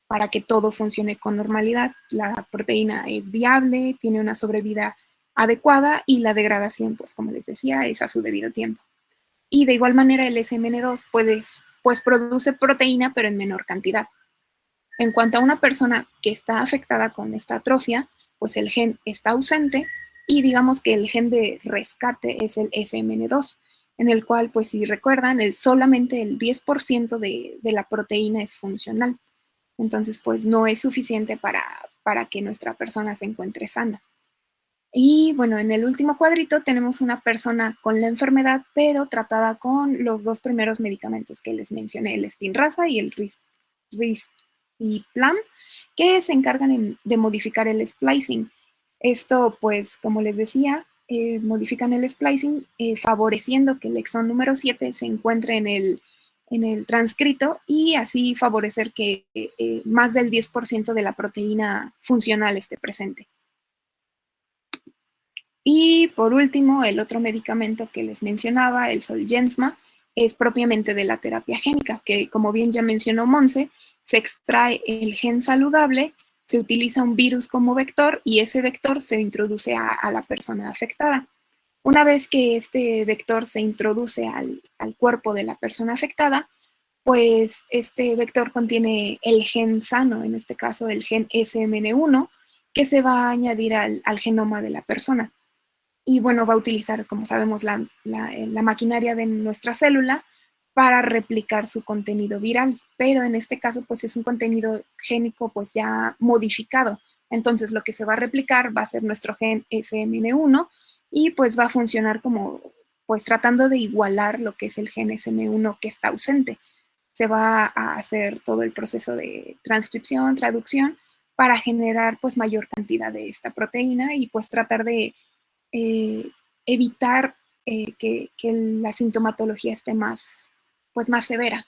para que todo funcione con normalidad. La proteína es viable, tiene una sobrevida adecuada y la degradación, pues como les decía, es a su debido tiempo. Y de igual manera el SMN2 pues produce proteína, pero en menor cantidad. En cuanto a una persona que está afectada con esta atrofia, pues el gen está ausente y digamos que el gen de rescate es el SMN2, en el cual, pues si recuerdan, solamente el 10% de la proteína es funcional. Entonces, pues no es suficiente para que nuestra persona se encuentre sana. Y bueno, en el último cuadrito tenemos una persona con la enfermedad, pero tratada con los 2 primeros medicamentos que les mencioné, el Spinraza y el Risdiplam, que se encargan de modificar el splicing. Esto, pues, como les decía, modifican el splicing favoreciendo que el exón número 7 se encuentre en en el transcrito y así favorecer que más del 10% de la proteína funcional esté presente. Y por último, el otro medicamento que les mencionaba, el Zolgensma, es propiamente de la terapia génica, que como bien ya mencionó Monse, se extrae el gen saludable, se utiliza un virus como vector y ese vector se introduce a la persona afectada. Una vez que este vector se introduce al cuerpo de la persona afectada, pues este vector contiene el gen sano, en este caso el gen SMN1, que se va a añadir al genoma de la persona. Y bueno, va a utilizar, como sabemos, la maquinaria de nuestra célula para replicar su contenido viral, pero en este caso pues es un contenido génico pues ya modificado. Entonces lo que se va a replicar va a ser nuestro gen SMN1 y pues va a funcionar como pues tratando de igualar lo que es el gen SM1 que está ausente. Se va a hacer todo el proceso de transcripción, traducción, para generar pues mayor cantidad de esta proteína y pues tratar de evitar que la sintomatología esté pues más severa.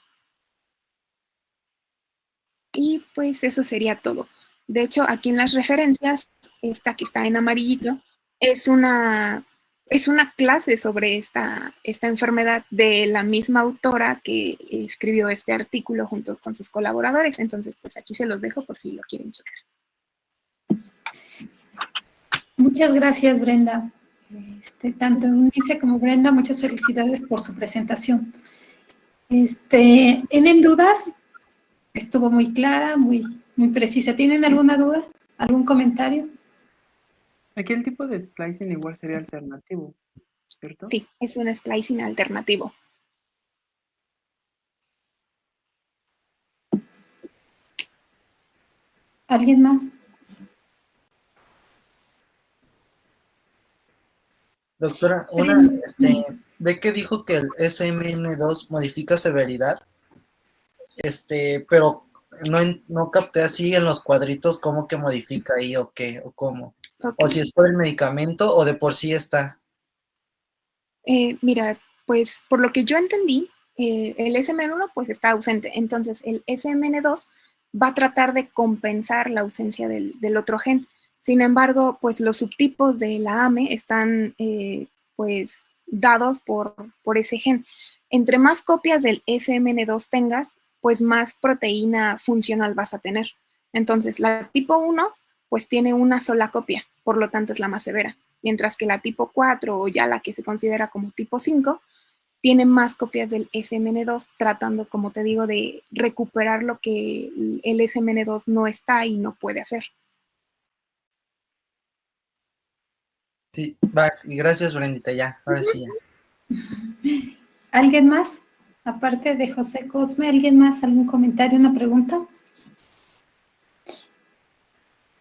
Y pues eso sería todo. De hecho, aquí en las referencias, esta que está en amarillito, es una clase sobre esta enfermedad de la misma autora que escribió este artículo junto con sus colaboradores. Entonces, pues aquí se los dejo por si lo quieren checar. Muchas gracias, Brenda. Tanto Eunice como Brenda, muchas felicidades por su presentación. ¿Tienen dudas? Estuvo muy clara, muy precisa. ¿Tienen alguna duda? ¿Algún comentario? Aquí el tipo de splicing igual sería alternativo, ¿cierto? Sí, es un splicing alternativo. ¿Alguien más? Doctora, ve que dijo que el SMN2 modifica severidad, pero no capté así en los cuadritos cómo que modifica ahí o qué, o cómo. Okay. O si es por el medicamento o de por sí está. Mira, pues por lo que yo entendí, el SMN1 pues está ausente, entonces el SMN2 va a tratar de compensar la ausencia del otro gen. Sin embargo, pues los subtipos de la AME están pues dados por ese gen. Entre más copias del SMN2 tengas, pues más proteína funcional vas a tener. Entonces, la tipo 1 pues tiene una sola copia, por lo tanto es la más severa, mientras que la tipo 4 o ya la que se considera como tipo 5 tiene más copias del SMN2, tratando, como te digo, de recuperar lo que el SMN2 no está y no puede hacer. Sí, va, y gracias, Brendita, ya, ahora sí ya. ¿Alguien más? Aparte de José Cosme, ¿alguien más? ¿Algún comentario, una pregunta?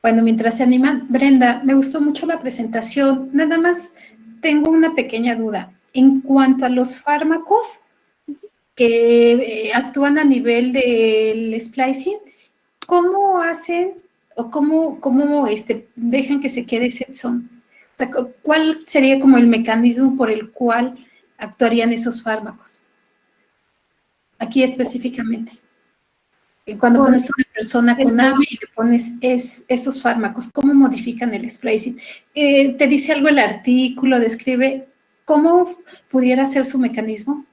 Bueno, mientras se animan, Brenda, me gustó mucho la presentación. Nada más tengo una pequeña duda. En cuanto a los fármacos que actúan a nivel del splicing, ¿cómo hacen o cómo dejan que se quede ese exón? O sea, ¿cuál sería como el mecanismo por el cual actuarían esos fármacos? Aquí específicamente. Cuando pones una persona con AME y le pones esos fármacos, ¿cómo modifican el splicing? ¿Te dice algo el artículo? ¿Describe cómo pudiera ser su mecanismo?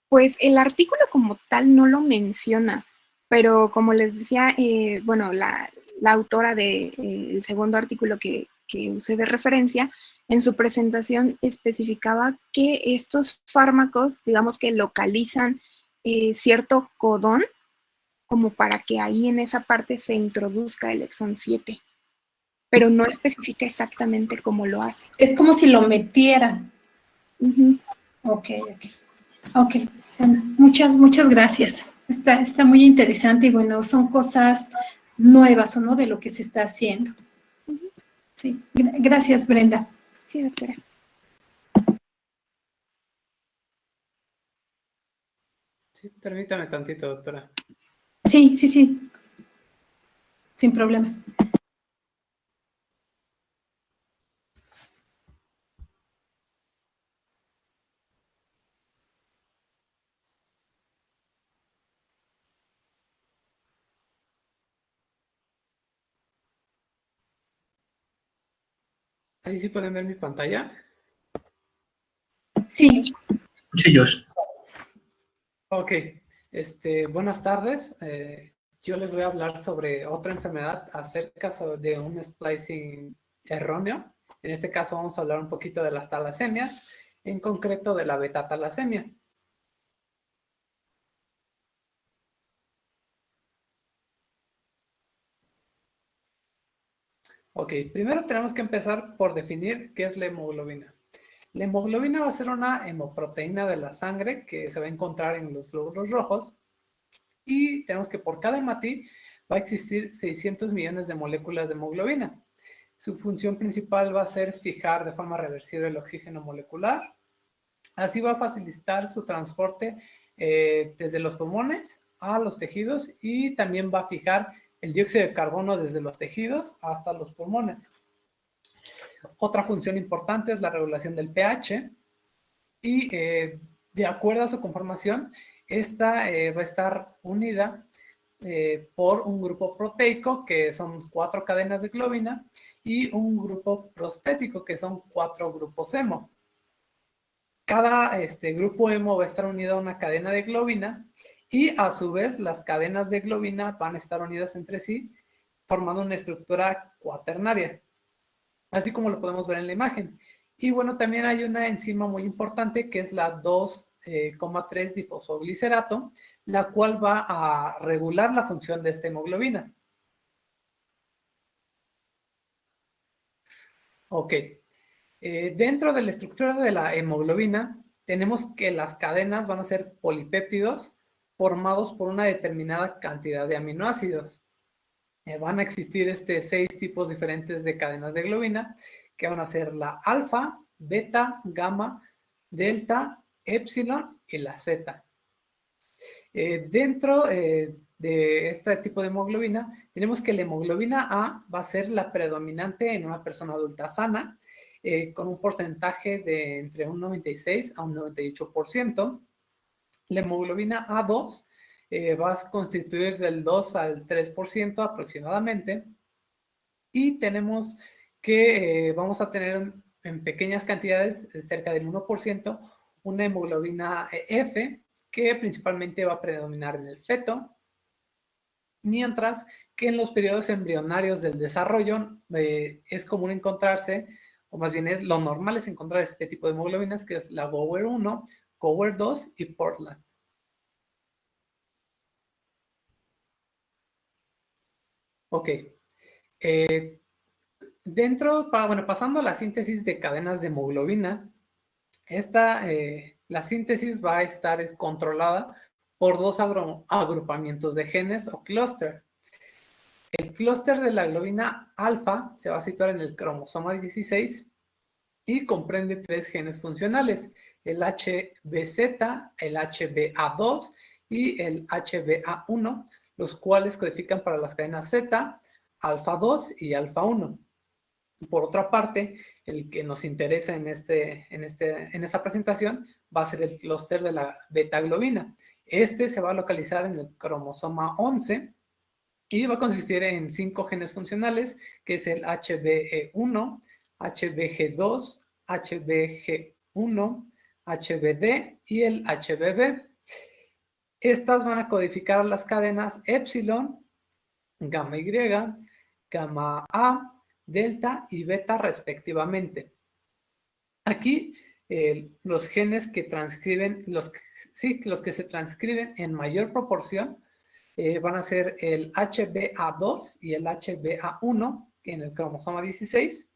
Pues el artículo como tal no lo menciona, pero como les decía, bueno, la autora del segundo artículo que usé de referencia, en su presentación especificaba que estos fármacos, digamos que localizan cierto codón como para que ahí en esa parte se introduzca el exón 7, pero no especifica exactamente cómo lo hace. Es como si lo metieran. Ok. Bueno, muchas gracias. Está muy interesante y bueno, son cosas nuevas, ¿o no? De lo que se está haciendo. Sí, gracias, Brenda. Sí, doctora. Sí, permítame tantito, doctora. Sí. Sin problema. Ahí sí pueden ver mi pantalla. Sí. Sí, Josh. Ok, buenas tardes. Yo les voy a hablar sobre otra enfermedad acerca de un splicing erróneo. En este caso vamos a hablar un poquito de las talasemias, en concreto de la beta-talasemia. Ok, primero tenemos que empezar por definir qué es la hemoglobina. La hemoglobina va a ser una hemoproteína de la sangre que se va a encontrar en los glóbulos rojos y tenemos que por cada hematí va a existir 600 millones de moléculas de hemoglobina. Su función principal va a ser fijar de forma reversible el oxígeno molecular. Así va a facilitar su transporte desde los pulmones a los tejidos y también va a fijar el dióxido de carbono desde los tejidos hasta los pulmones. Otra función importante es la regulación del pH y de acuerdo a su conformación, esta va a estar unida por un grupo proteico que son 4 cadenas de globina y un grupo prostético que son 4 grupos hemo. Cada grupo hemo va a estar unido a una cadena de globina y a su vez las cadenas de globina van a estar unidas entre sí formando una estructura cuaternaria, así como lo podemos ver en la imagen. Y bueno, también hay una enzima muy importante que es la 2,3 difosfoglicerato, la cual va a regular la función de esta hemoglobina. Ok. Dentro de la estructura de la hemoglobina, tenemos que las cadenas van a ser polipéptidos formados por una determinada cantidad de aminoácidos. Van a existir 6 tipos diferentes de cadenas de globina, que van a ser la alfa, beta, gamma, delta, epsilon y la zeta. Dentro de este tipo de hemoglobina, tenemos que la hemoglobina A va a ser la predominante en una persona adulta sana, con un porcentaje de entre un 96 a un 98%. La hemoglobina A2 va a constituir del 2 al 3% aproximadamente. Y tenemos que vamos a tener en pequeñas cantidades, cerca del 1%, una hemoglobina F, que principalmente va a predominar en el feto, mientras que en los periodos embrionarios del desarrollo es común encontrarse, o más bien es lo normal es encontrar este tipo de hemoglobinas, que es la Gower 1, Gower 2 y Portland. Ok. Pasando a la síntesis de cadenas de hemoglobina, la síntesis va a estar controlada por 2 agrupamientos de genes o clúster. El clúster de la globina alfa se va a situar en el cromosoma 16 y comprende 3 genes funcionales, el HBZ, el HBA2 y el HBA1, los cuales codifican para las cadenas Z, alfa 2 y alfa 1. Por otra parte, el que nos interesa en esta presentación va a ser el clúster de la beta-globina. Se va a localizar en el cromosoma 11 y va a consistir en 5 genes funcionales, que es el HBE1, HBG2, HBG1, HBD y el HBB. Estas van a codificar las cadenas epsilon, gamma Y, gamma A, delta y beta respectivamente. Aquí los genes que transcriben, los que se transcriben en mayor proporción van a ser el HBA2 y el HBA1 en el cromosoma 16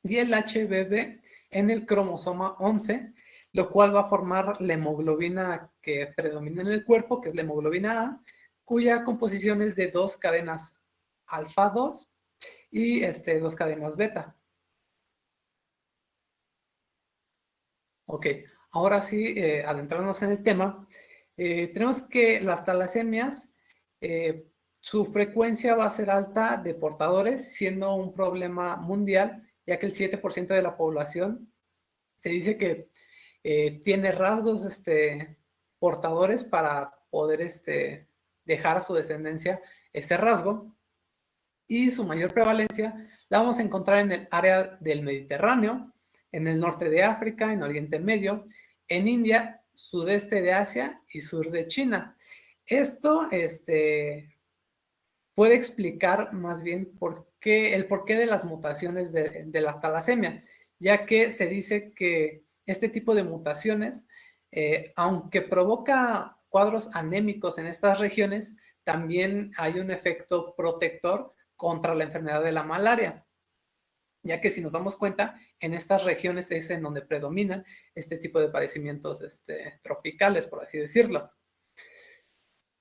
y el HBB en el cromosoma 11, lo cual va a formar la hemoglobina que predomina en el cuerpo, que es la hemoglobina A, cuya composición es de 2 cadenas alfa 2 y 2 cadenas beta. Ok, ahora sí, adentrarnos en el tema, tenemos que las talasemias, su frecuencia va a ser alta de portadores, siendo un problema mundial, ya que el 7% de la población se dice que tiene rasgos portadores para poder dejar a su descendencia ese rasgo. y su mayor prevalencia la vamos a encontrar en el área del Mediterráneo, en el norte de África, en Oriente Medio, en India, sudeste de Asia y sur de China. Esto puede explicar más bien el porqué de las mutaciones de la talasemia, ya que se dice que este tipo de mutaciones, aunque provoca cuadros anémicos en estas regiones, también hay un efecto protector contra la enfermedad de la malaria, ya que si nos damos cuenta, en estas regiones es en donde predominan este tipo de padecimientos tropicales, por así decirlo.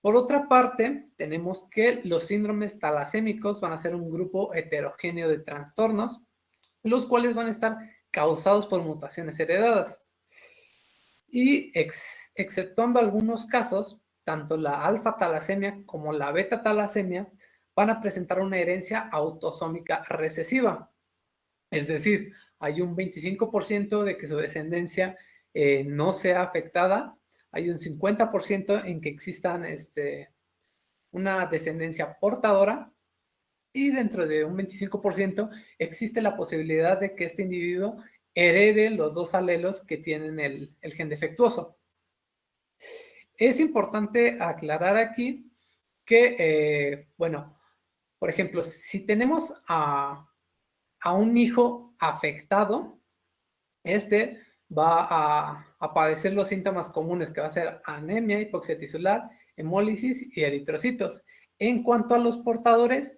Por otra parte, tenemos que los síndromes talasémicos van a ser un grupo heterogéneo de trastornos, los cuales van a estar causados por mutaciones heredadas. Y exceptuando algunos casos, tanto la alfa-talasemia como la beta-talasemia van a presentar una herencia autosómica recesiva. Es decir, hay un 25% de que su descendencia no sea afectada, hay un 50% en que existan una descendencia portadora, y dentro de un 25% existe la posibilidad de que este individuo herede los dos alelos que tienen el gen defectuoso. Es importante aclarar aquí que, bueno, por ejemplo, si tenemos a un hijo afectado, va a padecer los síntomas comunes, que va a ser anemia, hipoxia tisular, hemólisis y eritrocitos. En cuanto a los portadores,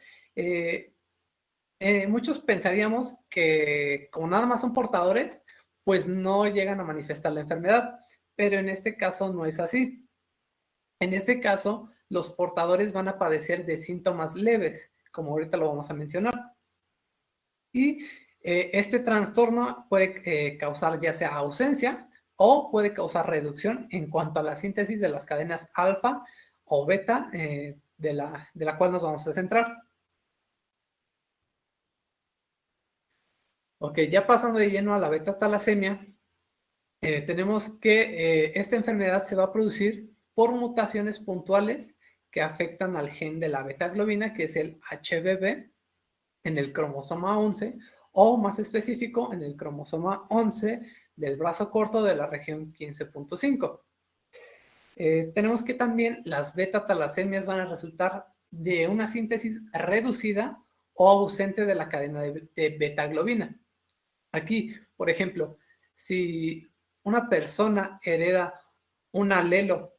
muchos pensaríamos que como nada más son portadores, pues no llegan a manifestar la enfermedad, pero en este caso no es así. En este caso, los portadores van a padecer de síntomas leves, como ahorita lo vamos a mencionar. Y este trastorno puede causar ya sea ausencia o puede causar reducción en cuanto a la síntesis de las cadenas alfa o beta de la cual nos vamos a centrar. Ok, ya pasando de lleno a la beta-talasemia, tenemos que esta enfermedad se va a producir por mutaciones puntuales que afectan al gen de la beta-globina, que es el HBB, en el cromosoma 11, o más específico, en el cromosoma 11 del brazo corto de la región 15.5. Tenemos que también las beta-talasemias van a resultar de una síntesis reducida o ausente de la cadena de beta-globina. Aquí, por ejemplo, si una persona hereda un alelo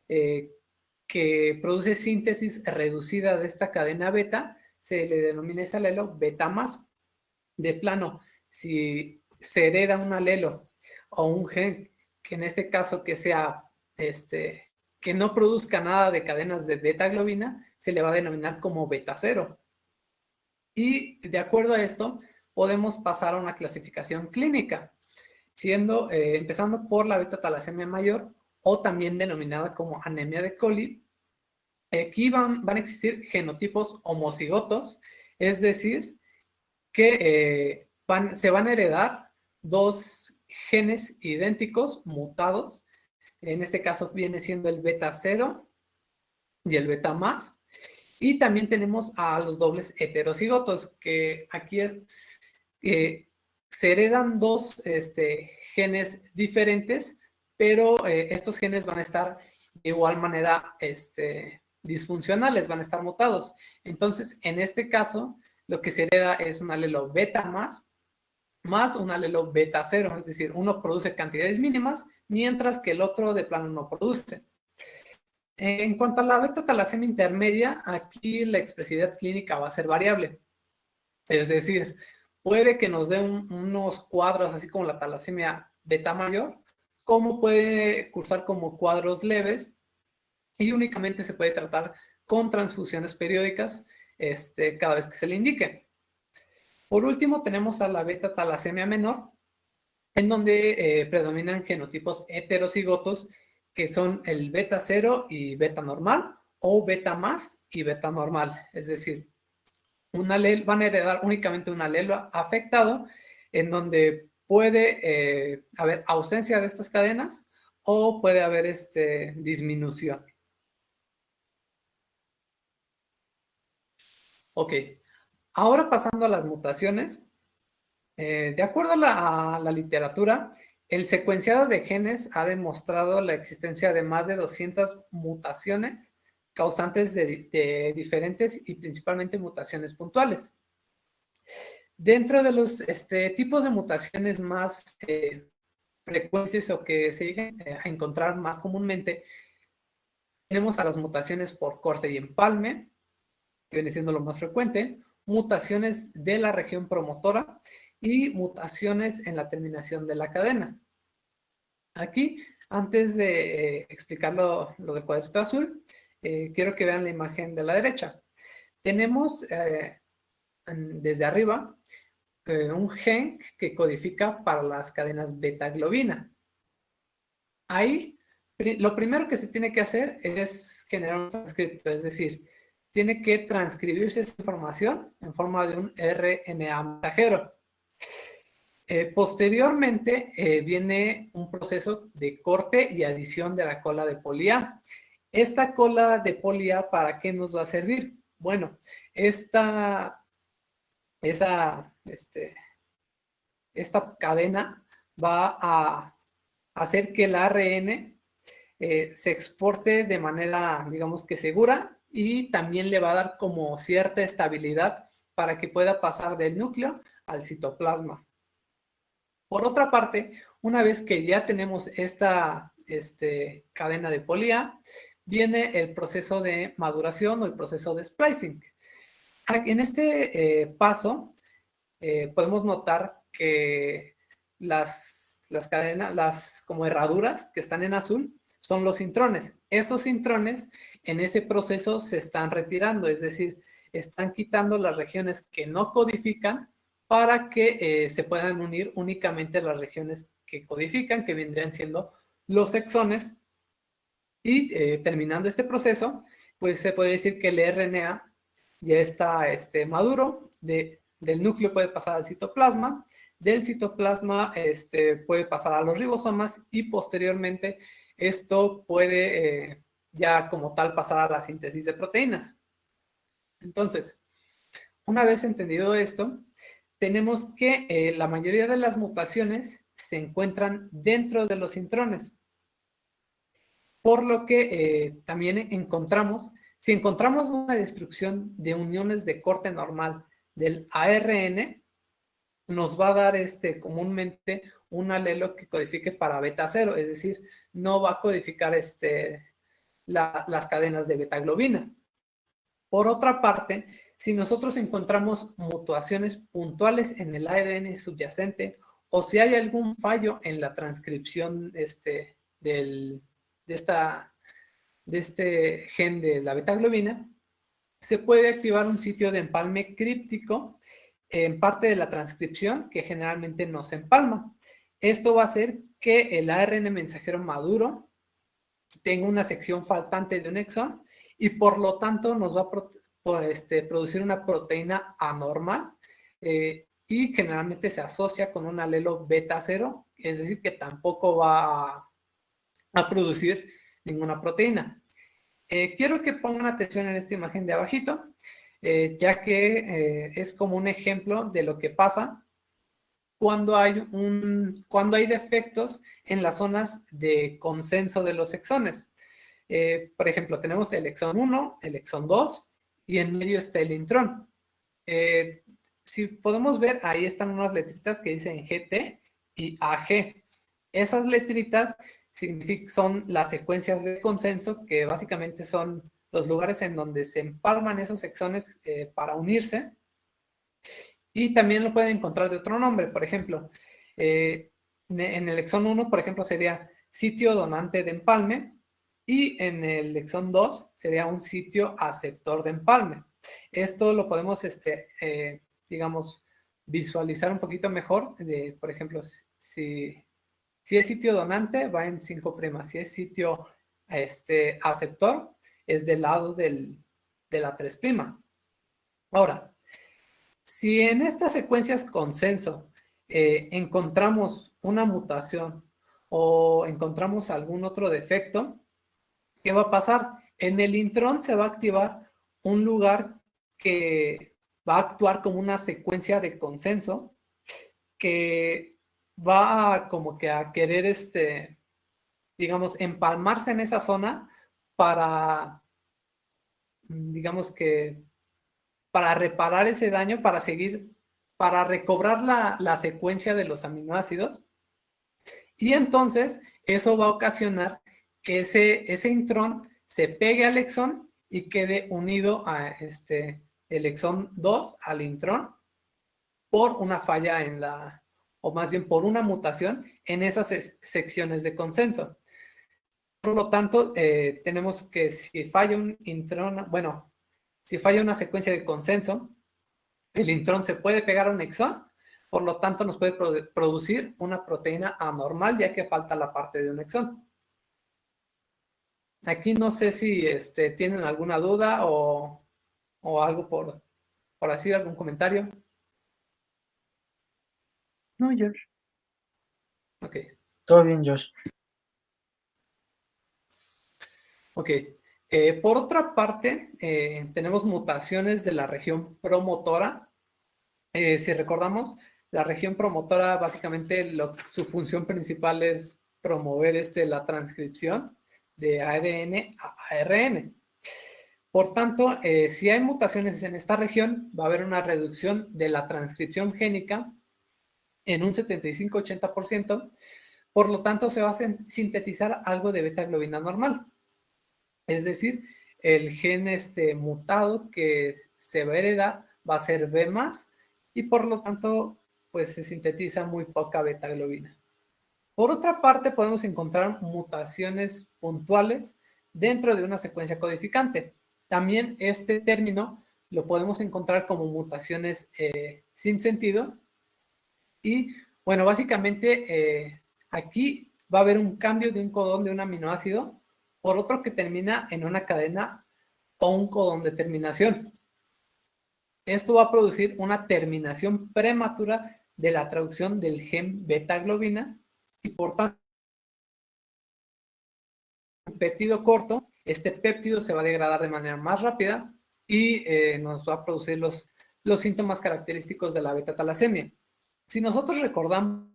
que produce síntesis reducida de esta cadena beta, se le denomina ese alelo beta más. De plano, si se hereda un alelo o un gen, que en este caso que sea, que no produzca nada de cadenas de beta globina, se le va a denominar como beta 0. Y de acuerdo a esto, podemos pasar a una clasificación clínica, empezando por la beta-talasemia mayor, o también denominada como anemia de Colli. Aquí van a existir genotipos homocigotos, es decir, que se van a heredar dos genes idénticos, mutados. En este caso viene siendo el beta 0 y el beta más. Y también tenemos a los dobles heterocigotos, que aquí se heredan dos genes diferentes, pero estos genes van a estar de igual manera disfuncionales, van a estar mutados. Entonces, en este caso, lo que se hereda es un alelo beta más un alelo beta 0, es decir, uno produce cantidades mínimas, mientras que el otro de plano no produce. En cuanto a la beta-talasemia intermedia, aquí la expresividad clínica va a ser variable. Es decir, puede que nos dé unos cuadros así como la talasemia beta mayor, como puede cursar como cuadros leves, y únicamente se puede tratar con transfusiones periódicas cada vez que se le indique. Por último, tenemos a la beta-talasemia menor, en donde predominan genotipos heterocigotos, que son el beta 0 y beta normal, o beta más y beta normal. Es decir, van a heredar únicamente un alelo afectado, en donde puede haber ausencia de estas cadenas o puede haber disminución. Ok, ahora pasando a las mutaciones, de acuerdo a la literatura, el secuenciado de genes ha demostrado la existencia de más de 200 mutaciones causantes de diferentes y principalmente mutaciones puntuales. Dentro de los tipos de mutaciones más frecuentes o que se llegan a encontrar más comúnmente, tenemos a las mutaciones por corte y empalme, que viene siendo lo más frecuente, mutaciones de la región promotora y mutaciones en la terminación de la cadena. Aquí, antes de explicar lo del cuadrito azul, quiero que vean la imagen de la derecha. Tenemos desde arriba un gen que codifica para las cadenas beta-globina. Ahí, lo primero que se tiene que hacer es generar un transcripto, es decir, tiene que transcribirse esa información en forma de un RNA mensajero. Posteriormente viene un proceso de corte y adición de la cola de poli A. Esta cola de poli A, ¿para qué nos va a servir? Bueno, esta cadena va a hacer que el ARN se exporte de manera, digamos que segura, y también le va a dar como cierta estabilidad para que pueda pasar del núcleo al citoplasma. Por otra parte, una vez que ya tenemos esta cadena de poli A, viene el proceso de maduración o el proceso de splicing. En este paso podemos notar que las cadenas, las como herraduras que están en azul, son los intrones. Esos intrones en ese proceso se están retirando, es decir, están quitando las regiones que no codifican para que se puedan unir únicamente las regiones que codifican, que vendrían siendo los exones. Y terminando este proceso, pues se puede decir que el RNA ya está maduro, del núcleo puede pasar al citoplasma, del citoplasma puede pasar a los ribosomas y posteriormente esto puede ya como tal pasar a la síntesis de proteínas. Entonces, una vez entendido esto, tenemos que la mayoría de las mutaciones se encuentran dentro de los intrones. Por lo que también encontramos, si encontramos una destrucción de uniones de corte normal del ARN, nos va a dar comúnmente un alelo que codifique para beta 0, es decir, no va a codificar las cadenas de beta-globina. Por otra parte, si nosotros encontramos mutaciones puntuales en el ADN subyacente o si hay algún fallo en la transcripción de este gen de la beta-globina, se puede activar un sitio de empalme críptico en parte de la transcripción que generalmente no se empalma. Esto va a hacer que el ARN mensajero maduro tenga una sección faltante de un exón y por lo tanto nos va a producir una proteína anormal y generalmente se asocia con un alelo beta 0, es decir, que tampoco va a producir ninguna proteína. Quiero que pongan atención en esta imagen de abajito, ya que es como un ejemplo de lo que pasa cuando hay defectos en las zonas de consenso de los exones. Por ejemplo, tenemos el exón 1, el exón 2 y en medio está el intrón. Si podemos ver, ahí están unas letritas que dicen GT y AG. Esas letritas son las secuencias de consenso, que básicamente son los lugares en donde se empalman esos exones para unirse. Y también lo pueden encontrar de otro nombre. Por ejemplo, en el exón 1, por ejemplo, sería sitio donante de empalme. Y en el exón 2 sería un sitio aceptor de empalme. Esto lo podemos, digamos, visualizar un poquito mejor. Por ejemplo, si es sitio donante, va en 5'. Si es sitio aceptor, es del lado de la 3'. Ahora, si en estas secuencias consenso encontramos una mutación o encontramos algún otro defecto, ¿qué va a pasar? En el intrón se va a activar un lugar que va a actuar como una secuencia de consenso que va como que a querer, digamos, empalmarse en esa zona para, digamos que, para reparar ese daño, para recobrar la secuencia de los aminoácidos. Y entonces eso va a ocasionar que ese intrón se pegue al exón y quede unido a el exón 2 al intrón por una falla o más bien por una mutación en esas secciones de consenso. Por lo tanto, tenemos que si falla un intrón, bueno, si falla una secuencia de consenso, el intrón se puede pegar a un exón, por lo tanto nos puede producir una proteína anormal, ya que falta la parte de un exón. Aquí no sé si tienen alguna duda o algo por así, algún comentario. No, George. Ok. Todo bien, Josh. Ok. Por otra parte, tenemos mutaciones de la región promotora. Si recordamos, la región promotora básicamente su función principal es promover la transcripción de ADN a ARN. Por tanto, si hay mutaciones en esta región, va a haber una reducción de la transcripción génica en un 75-80%, por lo tanto se va a sintetizar algo de beta-globina normal. Es decir, el gen mutado que se va a heredar va a ser B+, y por lo tanto, pues se sintetiza muy poca beta-globina. Por otra parte, podemos encontrar mutaciones puntuales dentro de una secuencia codificante. También este término lo podemos encontrar como mutaciones sin sentido. Y bueno, básicamente aquí va a haber un cambio de un codón de un aminoácido por otro que termina en una cadena o un codón de terminación. Esto va a producir una terminación prematura de la traducción del gen beta-globina y por tanto, un péptido corto, este péptido se va a degradar de manera más rápida y nos va a producir los síntomas característicos de la beta-talasemia. Si nosotros recordamos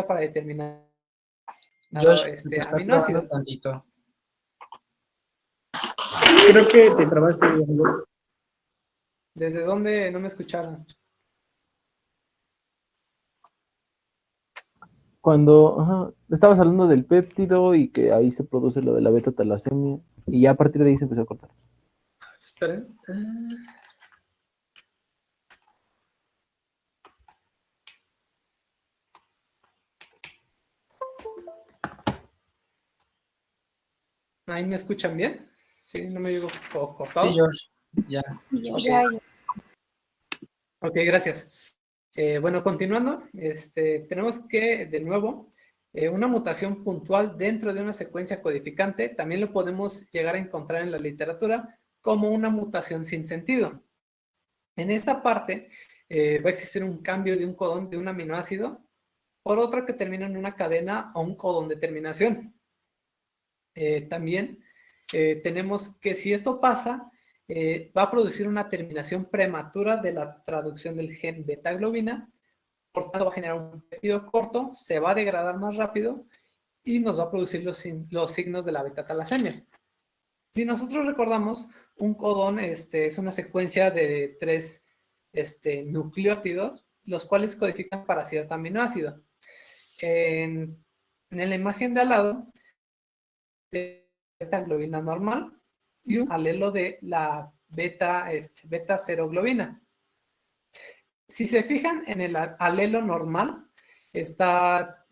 para determinar Josh, te está aminoácido. trabando tantito. Creo que te trabaste. ¿Desde dónde no me escucharon? Cuando estabas hablando del péptido y que ahí se produce lo de la beta-talasemia, y ya a partir de ahí se empezó a cortar. Esperen. ¿Ahí me escuchan bien? Sí, no me digo cortado. Sí, George. Ya. Okay. Ok, gracias. Bueno, continuando, tenemos que, de nuevo, una mutación puntual dentro de una secuencia codificante también lo podemos llegar a encontrar en la literatura como una mutación sin sentido. En esta parte va a existir un cambio de un codón de un aminoácido por otro que termina en una cadena o un codón de terminación. También tenemos que si esto pasa, va a producir una terminación prematura de la traducción del gen beta-globina, por tanto va a generar un péptido corto, se va a degradar más rápido y nos va a producir los signos de la beta-talasemia. Si nosotros recordamos, un codón es una secuencia de 3 nucleótidos, los cuales codifican para cierto aminoácido. En la imagen de al lado, beta-globina normal y un alelo de la beta-0-globina. Si se fijan en el alelo normal, está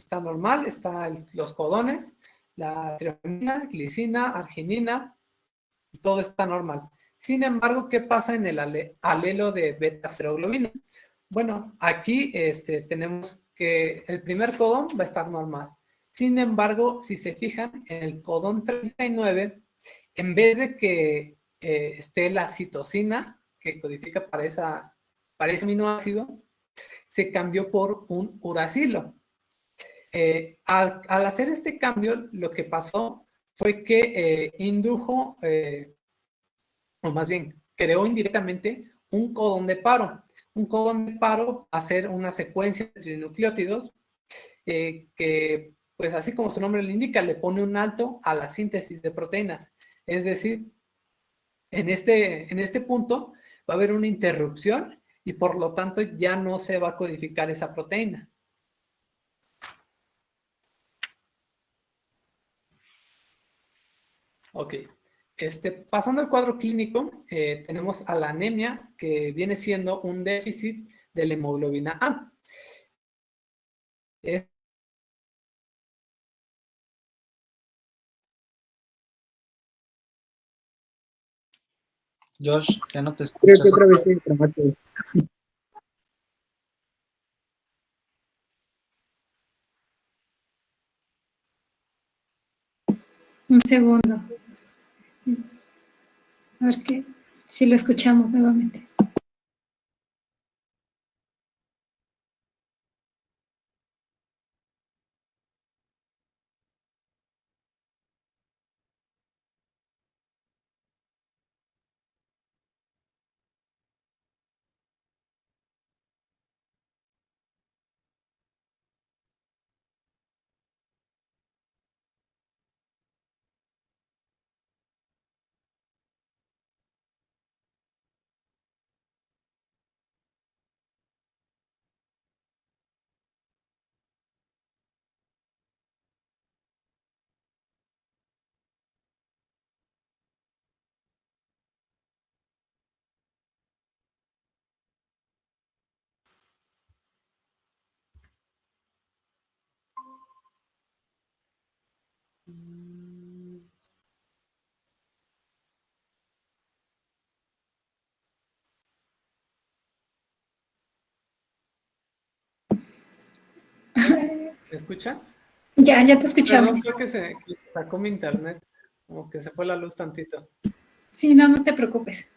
normal, están los codones, la trionina, glicina, arginina, todo está normal. Sin embargo, ¿qué pasa en el alelo de beta-0-globina? Bueno, aquí tenemos que el primer codón va a estar normal. Sin embargo, si se fijan en el codón 39, en vez de que esté la citosina, que codifica para ese aminoácido, se cambió por un uracilo. Al hacer este cambio, lo que pasó fue que indujo, o más bien, creó indirectamente un codón de paro. Un codón de paro va a ser una secuencia de trinucleótidos que, pues así como su nombre lo indica, le pone un alto a la síntesis de proteínas. Es decir, en este punto va a haber una interrupción y por lo tanto ya no se va a codificar esa proteína. Ok. Pasando al cuadro clínico, tenemos a la anemia, que viene siendo un déficit de la hemoglobina A. Josh, ya no te Creo escuchas. que otra vez te tramaste. Un segundo. A ver si lo escuchamos nuevamente. ¿Me escuchan? Ya te Perdón, escuchamos. creo que se sacó mi internet, como que se fue la luz tantito. Sí, no te preocupes.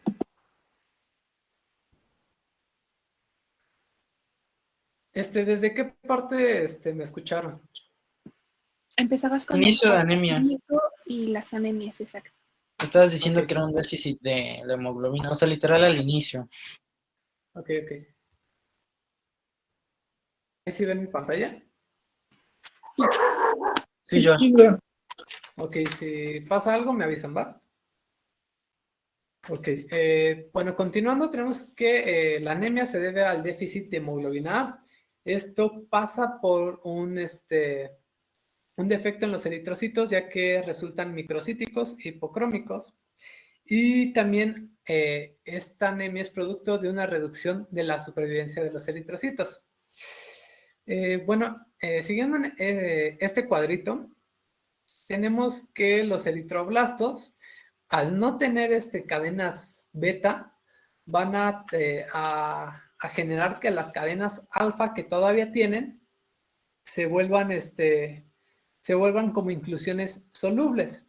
¿Desde qué parte me escucharon? Empezabas con Inicio de el anemia. clínico y las anemias, exacto. Estabas diciendo Ok. que era un déficit de la hemoglobina, o sea, literal al inicio. Ok. ¿Ahí sí ven mi pantalla? Sí, Josh. Ok, si pasa algo me avisan, ¿va? Ok, bueno, continuando, tenemos que la anemia se debe al déficit de hemoglobina A. Esto pasa por un defecto en los eritrocitos, ya que resultan microcíticos e hipocrómicos. Y también esta anemia es producto de una reducción de la supervivencia de los eritrocitos. Siguiendo este cuadrito, tenemos que los eritroblastos, al no tener cadenas beta, van a generar que las cadenas alfa que todavía tienen se vuelvan como inclusiones solubles.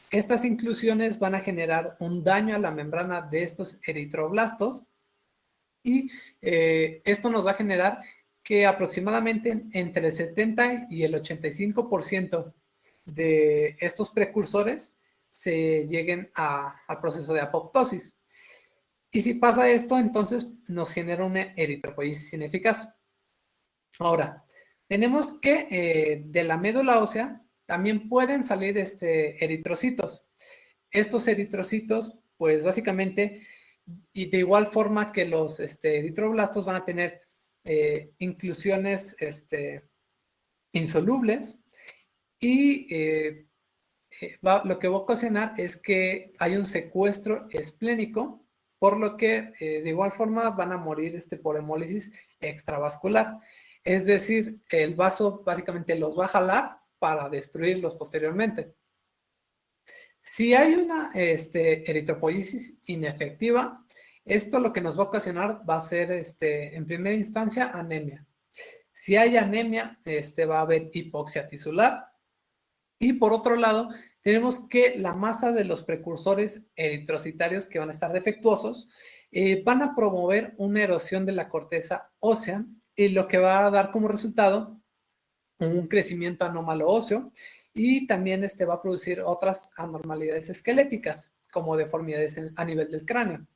Estas inclusiones van a generar un daño a la membrana de estos eritroblastos y esto nos va a generar que aproximadamente entre el 70 y el 85% de estos precursores se lleguen al proceso de apoptosis. Y si pasa esto, entonces nos genera una eritropoiesis ineficaz. Ahora, tenemos que de la médula ósea también pueden salir eritrocitos. Estos eritrocitos, pues básicamente, y de igual forma que los eritroblastos van a tener inclusiones insolubles y lo que va a ocasionar es que hay un secuestro esplénico, por lo que de igual forma van a morir por hemólisis extravascular. Es decir, el vaso básicamente los va a jalar para destruirlos posteriormente. Si hay una eritropoiesis inefectiva, esto lo que nos va a ocasionar va a ser en primera instancia anemia. Si hay anemia, va a haber hipoxia tisular. Y por otro lado, tenemos que la masa de los precursores eritrocitarios que van a estar defectuosos van a promover una erosión de la corteza ósea y lo que va a dar como resultado un crecimiento anómalo óseo y también va a producir otras anormalidades esqueléticas, como deformidades a nivel del cráneo.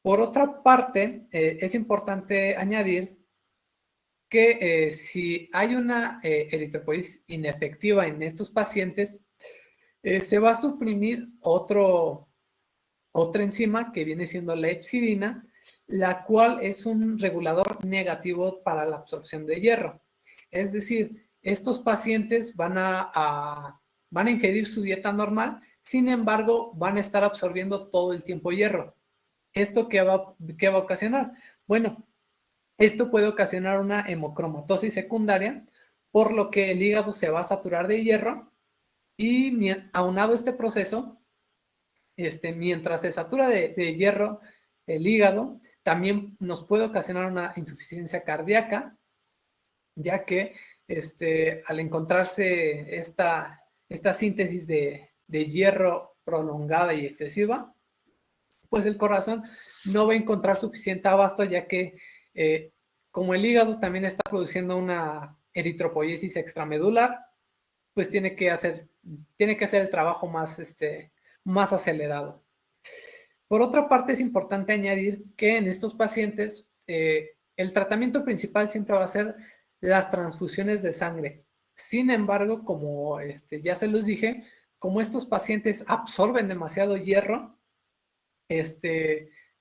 Por otra parte, es importante añadir que si hay una eritropoiesis inefectiva en estos pacientes, se va a suprimir otra enzima que viene siendo la hepcidina, la cual es un regulador negativo para la absorción de hierro. Es decir, estos pacientes van a ingerir su dieta normal, sin embargo, van a estar absorbiendo todo el tiempo hierro. ¿Esto qué va a ocasionar? Bueno, esto puede ocasionar una hemocromatosis secundaria, por lo que el hígado se va a saturar de hierro y aunado a este proceso, mientras se satura de hierro el hígado, también nos puede ocasionar una insuficiencia cardíaca, ya que al encontrarse esta síntesis de hierro prolongada y excesiva, pues el corazón no va a encontrar suficiente abasto, ya que como el hígado también está produciendo una eritropoiesis extramedular, pues tiene que hacer el trabajo más acelerado. Por otra parte, es importante añadir que en estos pacientes el tratamiento principal siempre va a ser las transfusiones de sangre. Sin embargo, como ya se los dije, como estos pacientes absorben demasiado hierro,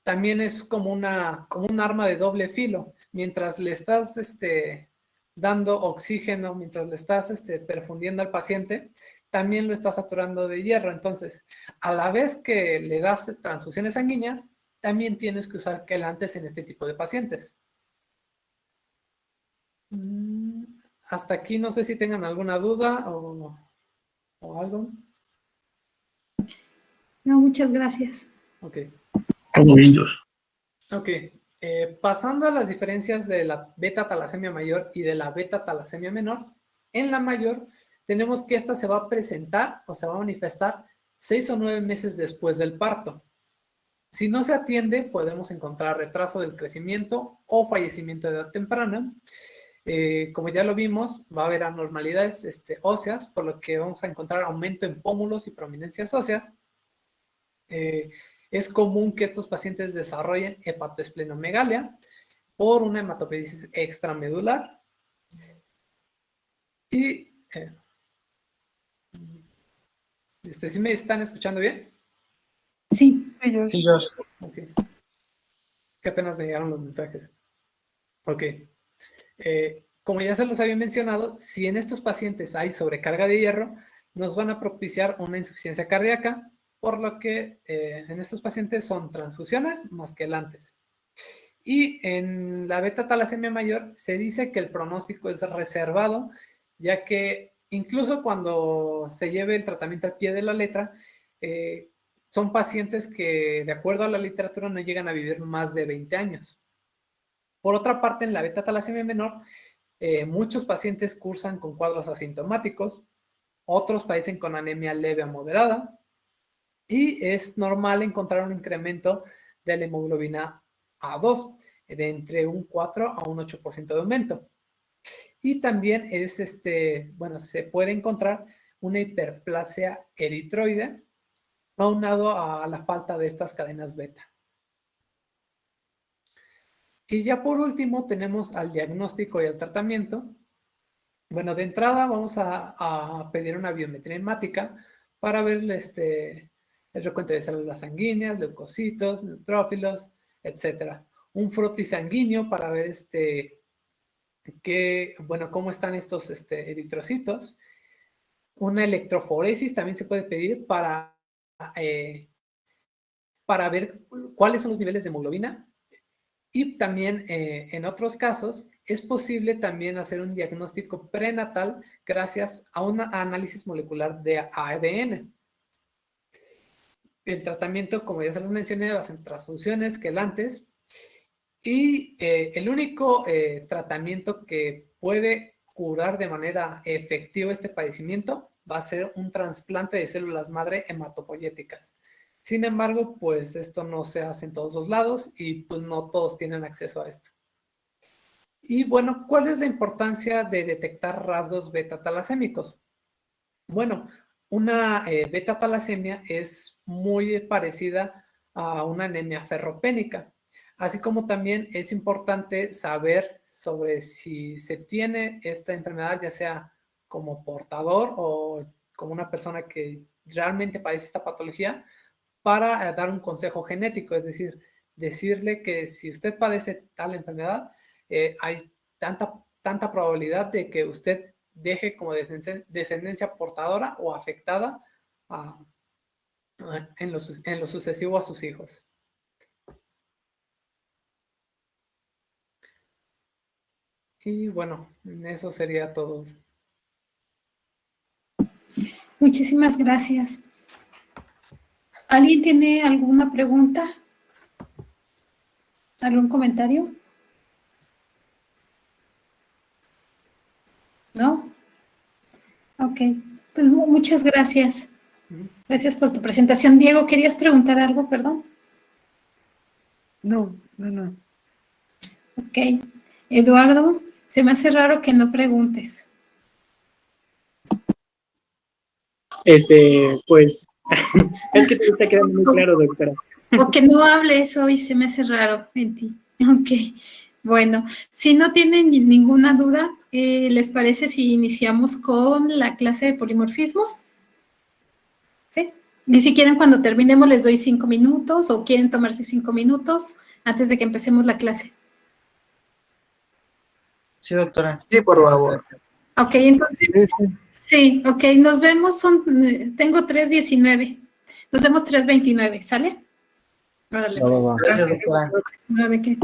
también es como un arma de doble filo. Mientras le estás dando oxígeno, mientras le estás perfundiendo al paciente, también lo estás saturando de hierro. Entonces, a la vez que le das transfusiones sanguíneas, también tienes que usar quelantes en este tipo de pacientes. Hasta aquí no sé si tengan alguna duda o algo. No, muchas gracias. Ok. Todo bien, Josh. Ok. Pasando a las diferencias de la beta-talasemia mayor y de la beta-talasemia menor, en la mayor tenemos que esta se va a presentar o se va a manifestar 6 o 9 meses después del parto. Si no se atiende, podemos encontrar retraso del crecimiento o fallecimiento de edad temprana. Como ya lo vimos, va a haber anormalidades óseas, por lo que vamos a encontrar aumento en pómulos y prominencias óseas. Es común que estos pacientes desarrollen hepatoesplenomegalia por una hematopoiesis extramedular. Y, ¿sí me están escuchando bien? Sí. Sí, Josh. Ok. Que apenas me llegaron los mensajes. Ok. Como ya se los había mencionado, si en estos pacientes hay sobrecarga de hierro, nos van a propiciar una insuficiencia cardíaca, por lo que en estos pacientes son transfusiones más quelantes. Y en la beta-talasemia mayor se dice que el pronóstico es reservado, ya que incluso cuando se lleve el tratamiento al pie de la letra, son pacientes que, de acuerdo a la literatura, no llegan a vivir más de 20 años. Por otra parte, en la beta-talasemia menor, muchos pacientes cursan con cuadros asintomáticos, otros padecen con anemia leve a moderada, y es normal encontrar un incremento de la hemoglobina A2 de entre un 4 a un 8% de aumento. Y también se puede encontrar una hiperplasia eritroide aunado a la falta de estas cadenas beta. Y ya por último tenemos al diagnóstico y al tratamiento. Bueno, de entrada vamos a pedir una biometría hemática para ver el recuento de células sanguíneas, leucocitos, neutrófilos, etc. Un frotis sanguíneo para ver cómo están estos eritrocitos. Una electroforesis también se puede pedir para ver cuáles son los niveles de hemoglobina. Y también en otros casos es posible también hacer un diagnóstico prenatal gracias a un análisis molecular de ADN. El tratamiento, como ya se los mencioné, va a ser transfusiones, quelantes. Y el único tratamiento que puede curar de manera efectiva este padecimiento va a ser un trasplante de células madre hematopoyéticas. Sin embargo, pues esto no se hace en todos los lados y pues no todos tienen acceso a esto. Y bueno, ¿cuál es la importancia de detectar rasgos beta-talasémicos? Bueno, una beta-talasemia es muy parecida a una anemia ferropénica, así como también es importante saber sobre si se tiene esta enfermedad, ya sea como portador o como una persona que realmente padece esta patología, para dar un consejo genético, es decir, decirle que si usted padece tal enfermedad, hay tanta probabilidad de que usted deje como descendencia portadora o afectada en lo sucesivo a sus hijos. Y bueno, eso sería todo. Muchísimas gracias. ¿Alguien tiene alguna pregunta? ¿Algún comentario? ¿No? Ok, pues muchas gracias. Gracias por tu presentación. Diego, ¿querías preguntar algo, perdón? No. Ok. Eduardo, se me hace raro que no preguntes. Pues, es que te está quedando muy claro, doctora. O que no hables hoy, se me hace raro en ti. Ok. Bueno, si no tienen ninguna duda, ¿les parece si iniciamos con la clase de polimorfismos? ¿Sí? Y si quieren, cuando terminemos, les doy 5 minutos o quieren tomarse 5 minutos antes de que empecemos la clase. Sí, doctora. Sí, por favor. Ok, entonces, sí, ok, nos vemos, tengo 3:19, nos vemos 3:29, ¿sale? Órale, pues. Gracias, doctora. No, ¿de qué?